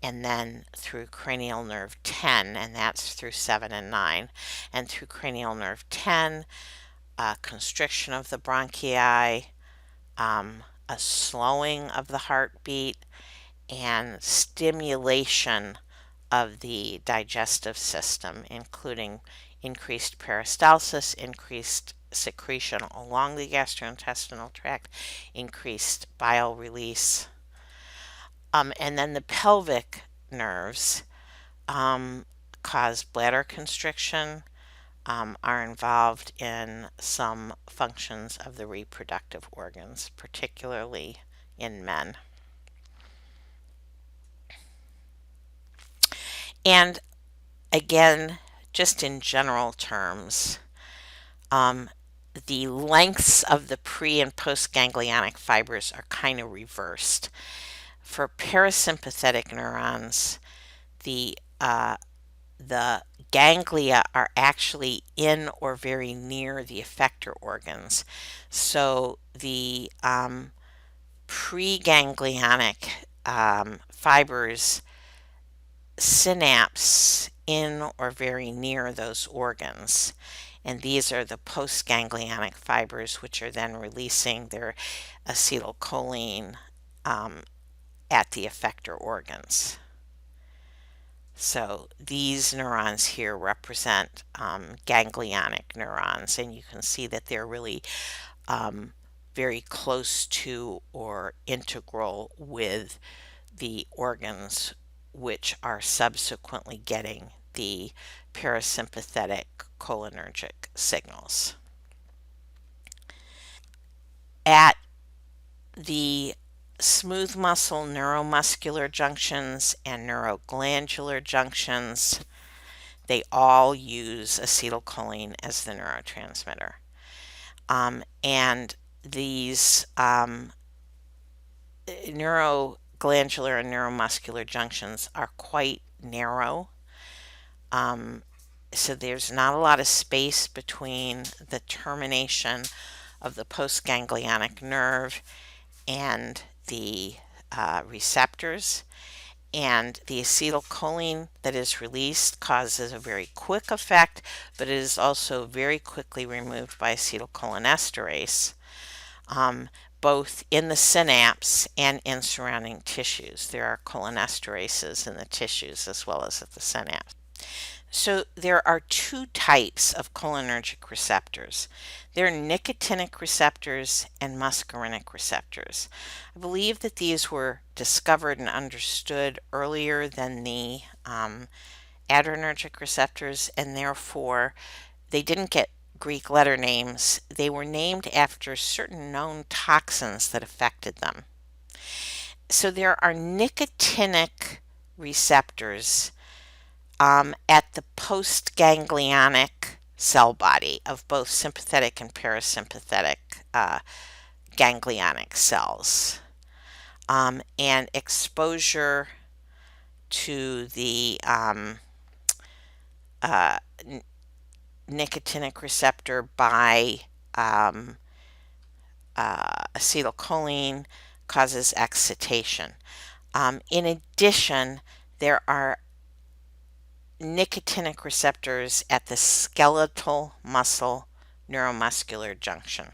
[SPEAKER 1] and then through cranial nerve 10, and that's through 7 and 9, and through cranial nerve 10, constriction of the bronchi, a slowing of the heartbeat, and stimulation of the digestive system, including increased peristalsis, increased secretion along the gastrointestinal tract, increased bile release. And then the pelvic nerves cause bladder constriction, are involved in some functions of the reproductive organs, particularly in men. And again, just in general terms, the lengths of the pre and postganglionic fibers are kind of reversed. For parasympathetic neurons, the ganglia are actually in or very near the effector organs. So the preganglionic fibers synapse in or very near those organs. And these are the postganglionic fibers, which are then releasing their acetylcholine at the effector organs. So these neurons here represent ganglionic neurons, and you can see that they're really very close to or integral with the organs which are subsequently getting the parasympathetic cholinergic signals. At the smooth muscle neuromuscular junctions and neuroglandular junctions, they all use acetylcholine as the neurotransmitter. And these neuroglandular and neuromuscular junctions are quite narrow. So there's not a lot of space between the termination of the postganglionic nerve and the receptors, and the acetylcholine that is released causes a very quick effect, but it is also very quickly removed by acetylcholinesterase, both in the synapse and in surrounding tissues. There are cholinesterases in the tissues as well as at the synapse. So there are two types of cholinergic receptors. There are nicotinic receptors and muscarinic receptors. I believe that these were discovered and understood earlier than the adrenergic receptors, and therefore they didn't get Greek letter names. They were named after certain known toxins that affected them. So there are nicotinic receptors at the postganglionic cell body of both sympathetic and parasympathetic ganglionic cells. And exposure to the nicotinic receptor by acetylcholine causes excitation. In addition, there are nicotinic receptors at the skeletal muscle neuromuscular junction.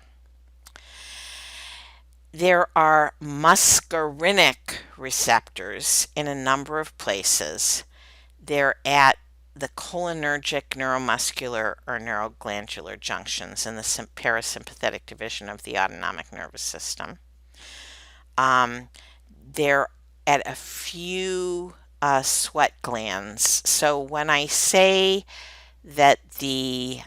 [SPEAKER 1] There are muscarinic receptors in a number of places. They're at the cholinergic neuromuscular or neuroglandular junctions in the parasympathetic division of the autonomic nervous system. They're at a few sweat glands. So when I say that the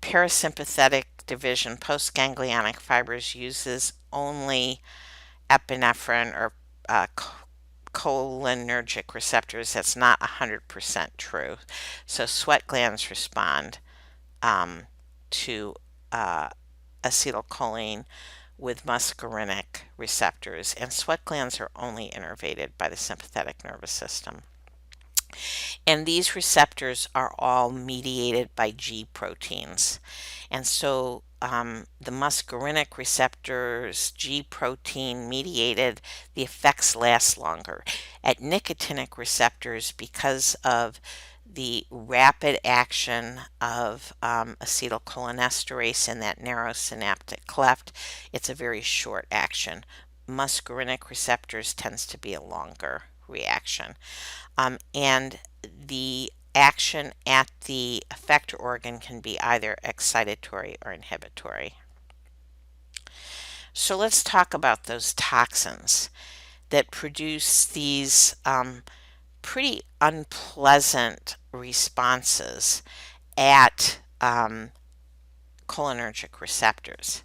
[SPEAKER 1] parasympathetic division postganglionic fibers uses only epinephrine or cholinergic receptors, that's not 100% true. So sweat glands respond to acetylcholine with muscarinic receptors, and sweat glands are only innervated by the sympathetic nervous system. And these receptors are all mediated by G proteins. And so the muscarinic receptors, G protein mediated, the effects last longer. At nicotinic receptors, because of the rapid action of acetylcholinesterase in that narrow synaptic cleft, it's a very short action. Muscarinic receptors tends to be a longer reaction. And the action at the effector organ can be either excitatory or inhibitory. So let's talk about those toxins that produce these pretty unpleasant responses at cholinergic receptors.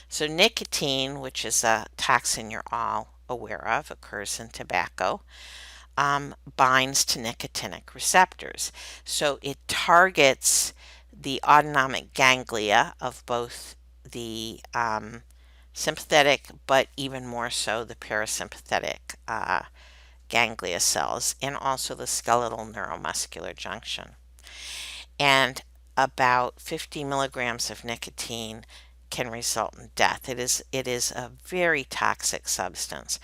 [SPEAKER 1] So nicotine, which is a toxin you're all aware of, occurs in tobacco, binds to nicotinic receptors. So it targets the autonomic ganglia of both the sympathetic, but even more so the parasympathetic ganglia cells, and also the skeletal neuromuscular junction. And about 50 milligrams of nicotine can result in death. It is a very toxic substance,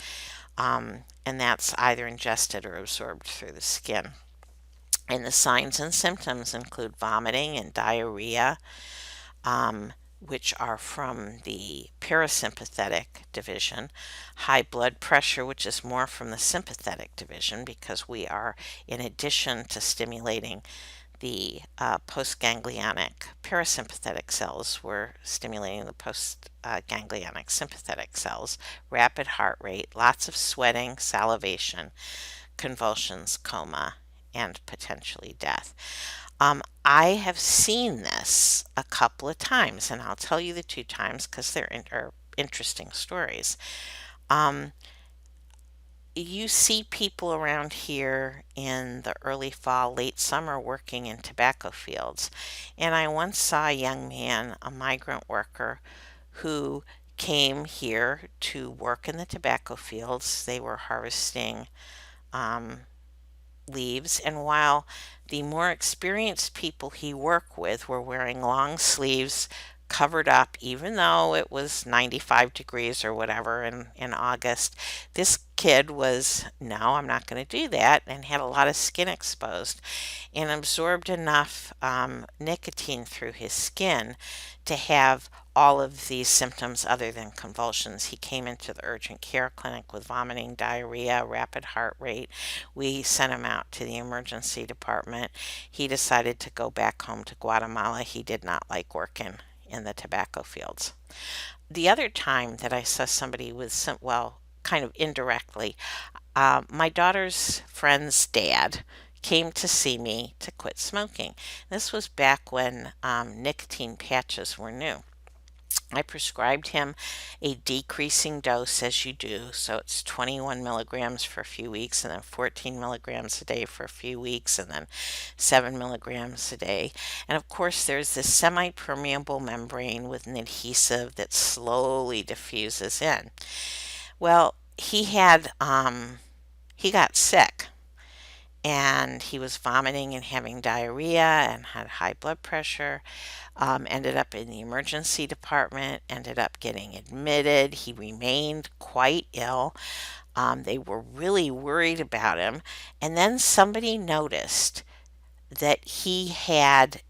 [SPEAKER 1] and that's either ingested or absorbed through the skin. And the signs and symptoms include vomiting and diarrhea, which are from the parasympathetic division, high blood pressure, which is more from the sympathetic division, because we are, in addition to stimulating the postganglionic parasympathetic cells, we're stimulating the postganglionic sympathetic cells, rapid heart rate, lots of sweating, salivation, convulsions, coma, and potentially death. I have seen this a couple of times, and I'll tell you the two times because they're interesting stories. Um, you see people around here in the early fall, late summer working in tobacco fields. And I once saw a young man, a migrant worker, who came here to work in the tobacco fields. They were harvesting leaves, and while the more experienced people he worked with were wearing long sleeves, covered up, even though it was 95 degrees or whatever in August, this kid was, no, I'm not going to do that, and had a lot of skin exposed and absorbed enough nicotine through his skin to have all of these symptoms other than convulsions. He came into the urgent care clinic with vomiting, diarrhea, rapid heart rate. We sent him out to the emergency department. He decided to go back home to Guatemala. He did not like working in the tobacco fields. The other time that I saw somebody with some, well, kind of indirectly, my daughter's friend's dad came to see me to quit smoking. This was back when nicotine patches were new. I prescribed him a decreasing dose as you do. So it's 21 milligrams for a few weeks, and then 14 milligrams a day for a few weeks, and then 7 milligrams a day. And of course, there's this semi permeable membrane with an adhesive that slowly diffuses in. Well, he got sick, and he was vomiting and having diarrhea and had high blood pressure. Ended up in the emergency department, ended up getting admitted. He remained quite ill. They were really worried about him. And then somebody noticed that he had,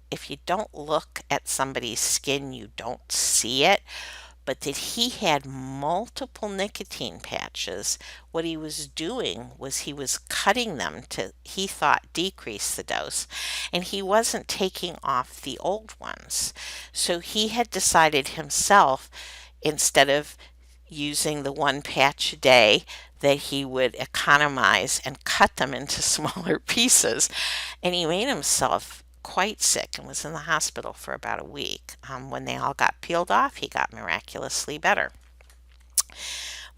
[SPEAKER 1] if you don't look at somebody's skin, you don't see it, but that he had multiple nicotine patches. What he was doing was he was cutting them to, he thought, decrease the dose, and he wasn't taking off the old ones. So he had decided himself, instead of using the one patch a day, that he would economize and cut them into smaller pieces. And he made himself quite sick and was in the hospital for about a week. When they all got peeled off, he got miraculously better.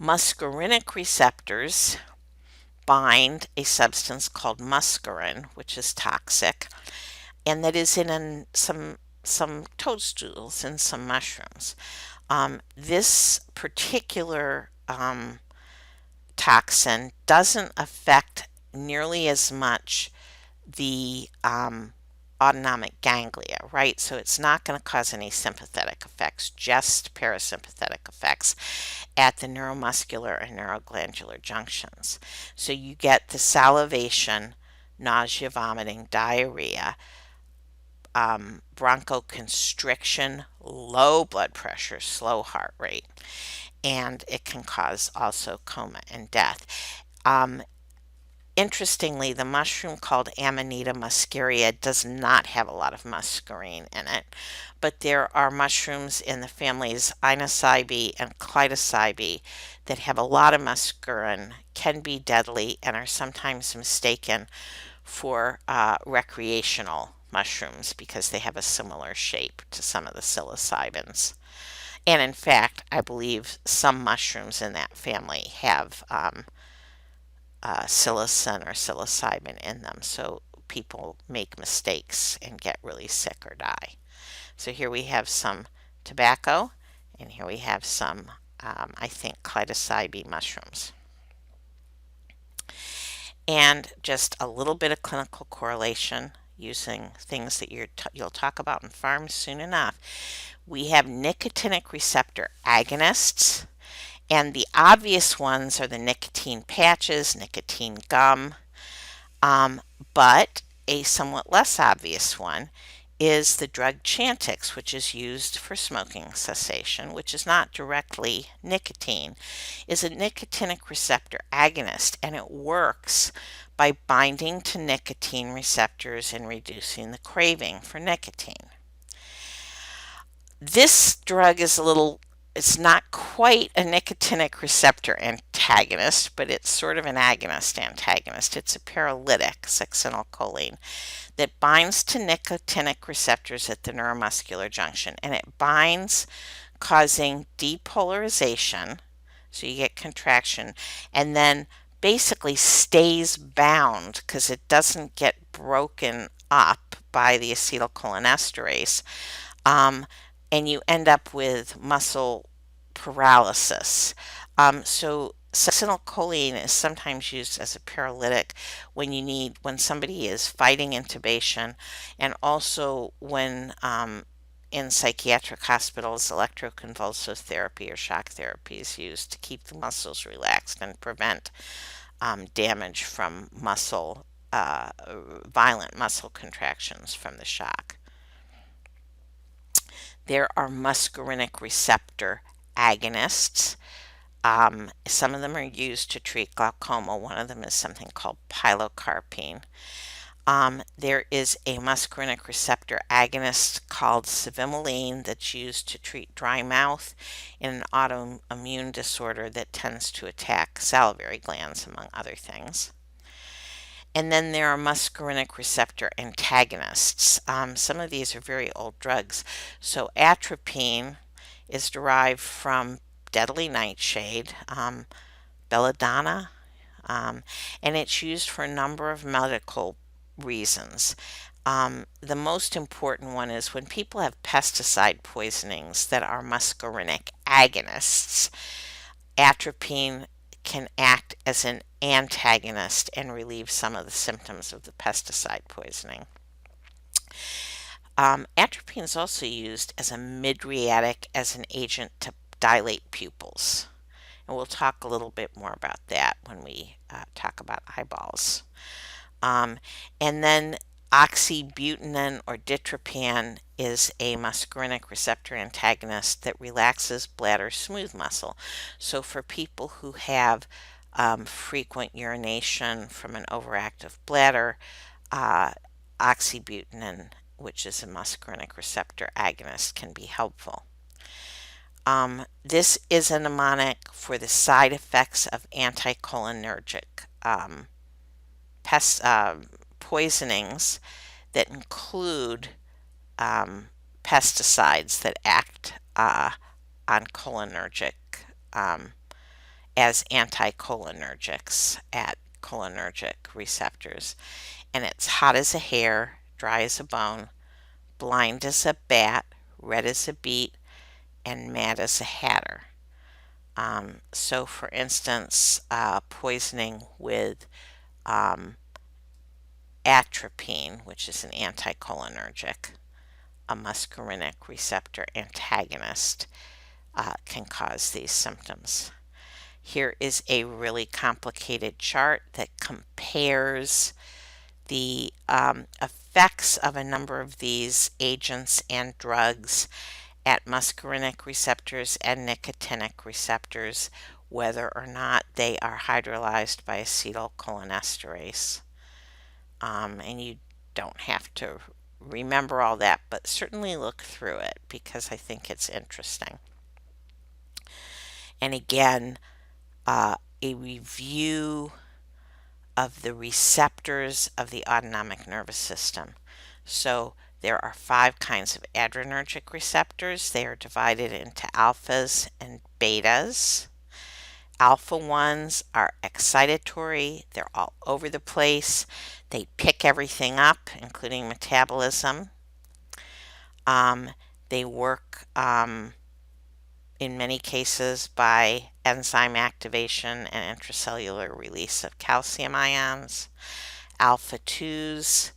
[SPEAKER 1] Muscarinic receptors bind a substance called muscarine, which is toxic, and that is in some toadstools and some mushrooms. This particular toxin doesn't affect nearly as much the autonomic ganglia, right? So it's not going to cause any sympathetic effects, just parasympathetic effects at the neuromuscular and neuroglandular junctions. So you get the salivation, nausea, vomiting, diarrhea, bronchoconstriction, low blood pressure, slow heart rate, and it can cause also coma and death. Interestingly, the mushroom called Amanita muscaria does not have a lot of muscarine in it, but there are mushrooms in the families Inocybe and Clitocybe that have a lot of muscarine, can be deadly, and are sometimes mistaken for recreational mushrooms because they have a similar shape to some of the psilocybins. And in fact, I believe some mushrooms in that family have psilocin or psilocybin in them, so people make mistakes and get really sick or die. So here we have some tobacco, and here we have some, I think, Clitocybe mushrooms. And just a little bit of clinical correlation using things that you'll talk about in farms soon enough. We have nicotinic receptor agonists, and the obvious ones are the nicotine patches, nicotine gum, um, but a somewhat less obvious one is the drug Chantix, which is used for smoking cessation, which is not directly nicotine, is a nicotinic receptor agonist, and it works by binding to nicotine receptors and reducing the craving for nicotine. This drug is it's not quite a nicotinic receptor antagonist, but it's sort of an agonist antagonist. It's a paralytic, succinylcholine, that binds to nicotinic receptors at the neuromuscular junction, and it binds causing depolarization, so you get contraction, and then basically stays bound because it doesn't get broken up by the acetylcholinesterase, um, and you end up with muscle paralysis. So succinylcholine is sometimes used as a paralytic when somebody is fighting intubation, and also when in psychiatric hospitals, electroconvulsive therapy or shock therapy is used to keep the muscles relaxed and prevent damage from violent muscle contractions from the shock. There are muscarinic receptor agonists. Some of them are used to treat glaucoma. One of them is something called pilocarpine. There is a muscarinic receptor agonist called cevimeline that's used to treat dry mouth in an autoimmune disorder that tends to attack salivary glands, among other things. And then there are muscarinic receptor antagonists. Some of these are very old drugs. So atropine is derived from deadly nightshade, belladonna, and it's used for a number of medical reasons. The most important one is when people have pesticide poisonings that are muscarinic agonists, atropine can act as an antagonist and relieve some of the symptoms of the pesticide poisoning. Atropine is also used as a mydriatic as an agent to dilate pupils. And we'll talk a little bit more about that when we talk about eyeballs. And then oxybutynin or ditropan is a muscarinic receptor antagonist that relaxes bladder smooth muscle. So for people who have frequent urination from an overactive bladder, oxybutynin, which is a muscarinic receptor agonist, can be helpful. This is a mnemonic for the side effects of anticholinergic poisonings that include pesticides that act on cholinergic as anticholinergics at cholinergic receptors. And it's hot as a hare, dry as a bone, blind as a bat, red as a beet, and mad as a hatter. So for instance, poisoning with atropine, which is an anticholinergic, a muscarinic receptor antagonist, can cause these symptoms. Here is a really complicated chart that compares the effects of a number of these agents and drugs at muscarinic receptors and nicotinic receptors whether or not they are hydrolyzed by acetylcholinesterase. And you don't have to remember all that, but certainly look through it because I think it's interesting. And again, a review of the receptors of the autonomic nervous system. So there are 5 kinds of adrenergic receptors. They are divided into alphas and betas. Alpha ones are excitatory. They're all over the place. They pick everything up, including metabolism. They work in many cases by enzyme activation and intracellular release of calcium ions. Alpha 2s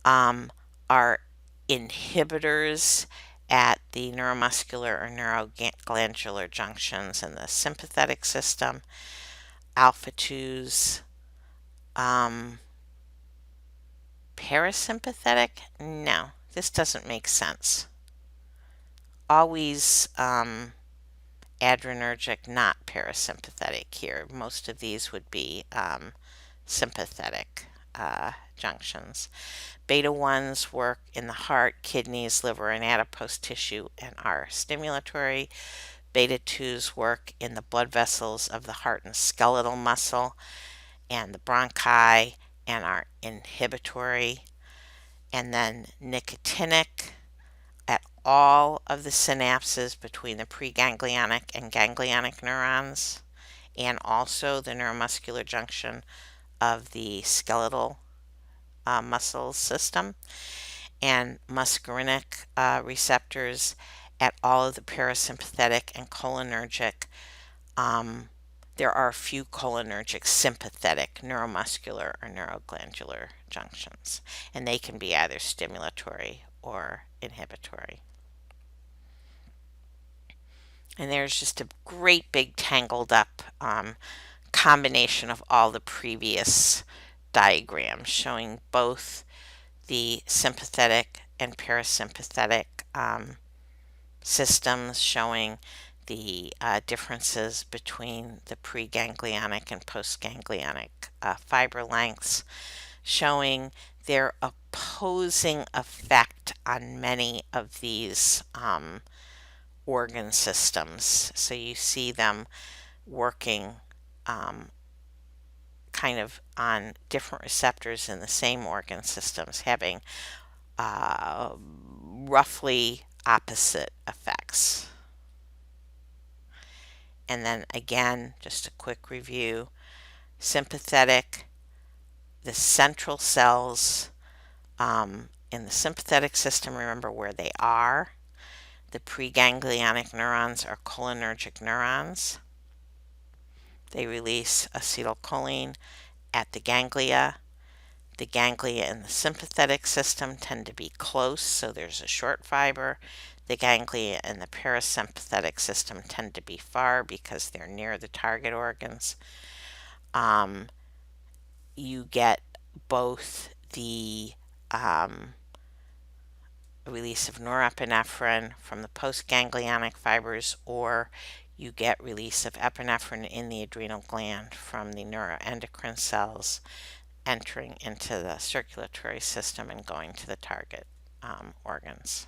[SPEAKER 1] are inhibitors at the neuromuscular or neuroglandular junctions in the sympathetic system. Alpha 2s, parasympathetic? No, this doesn't make sense. Always adrenergic, not parasympathetic here. Most of these would be sympathetic junctions. Beta 1s work in the heart, kidneys, liver, and adipose tissue and are stimulatory. Beta 2s work in the blood vessels of the heart and skeletal muscle and the bronchi and are inhibitory. And then nicotinic at all of the synapses between the preganglionic and ganglionic neurons, and also the neuromuscular junction of the skeletal muscle system, and muscarinic receptors at all of the parasympathetic and cholinergic. There are a few cholinergic sympathetic neuromuscular or neuroglandular junctions, and they can be either stimulatory or inhibitory. And there's just a great big tangled up combination of all the previous diagrams showing both the sympathetic and parasympathetic systems, showing the differences between the preganglionic and postganglionic fiber lengths, showing their opposing effect on many of these organ systems. So you see them working kind of on different receptors in the same organ systems, having roughly opposite effects. And then again, just a quick review. Sympathetic, the central cells in the sympathetic system, remember where they are. The preganglionic neurons are cholinergic neurons. They release acetylcholine at the ganglia. The ganglia in the sympathetic system tend to be close, so there's a short fiber. The ganglia in the parasympathetic system tend to be far because they're near the target organs. You get both the release of norepinephrine from the postganglionic fibers, or you get release of epinephrine in the adrenal gland from the neuroendocrine cells entering into the circulatory system and going to the target organs.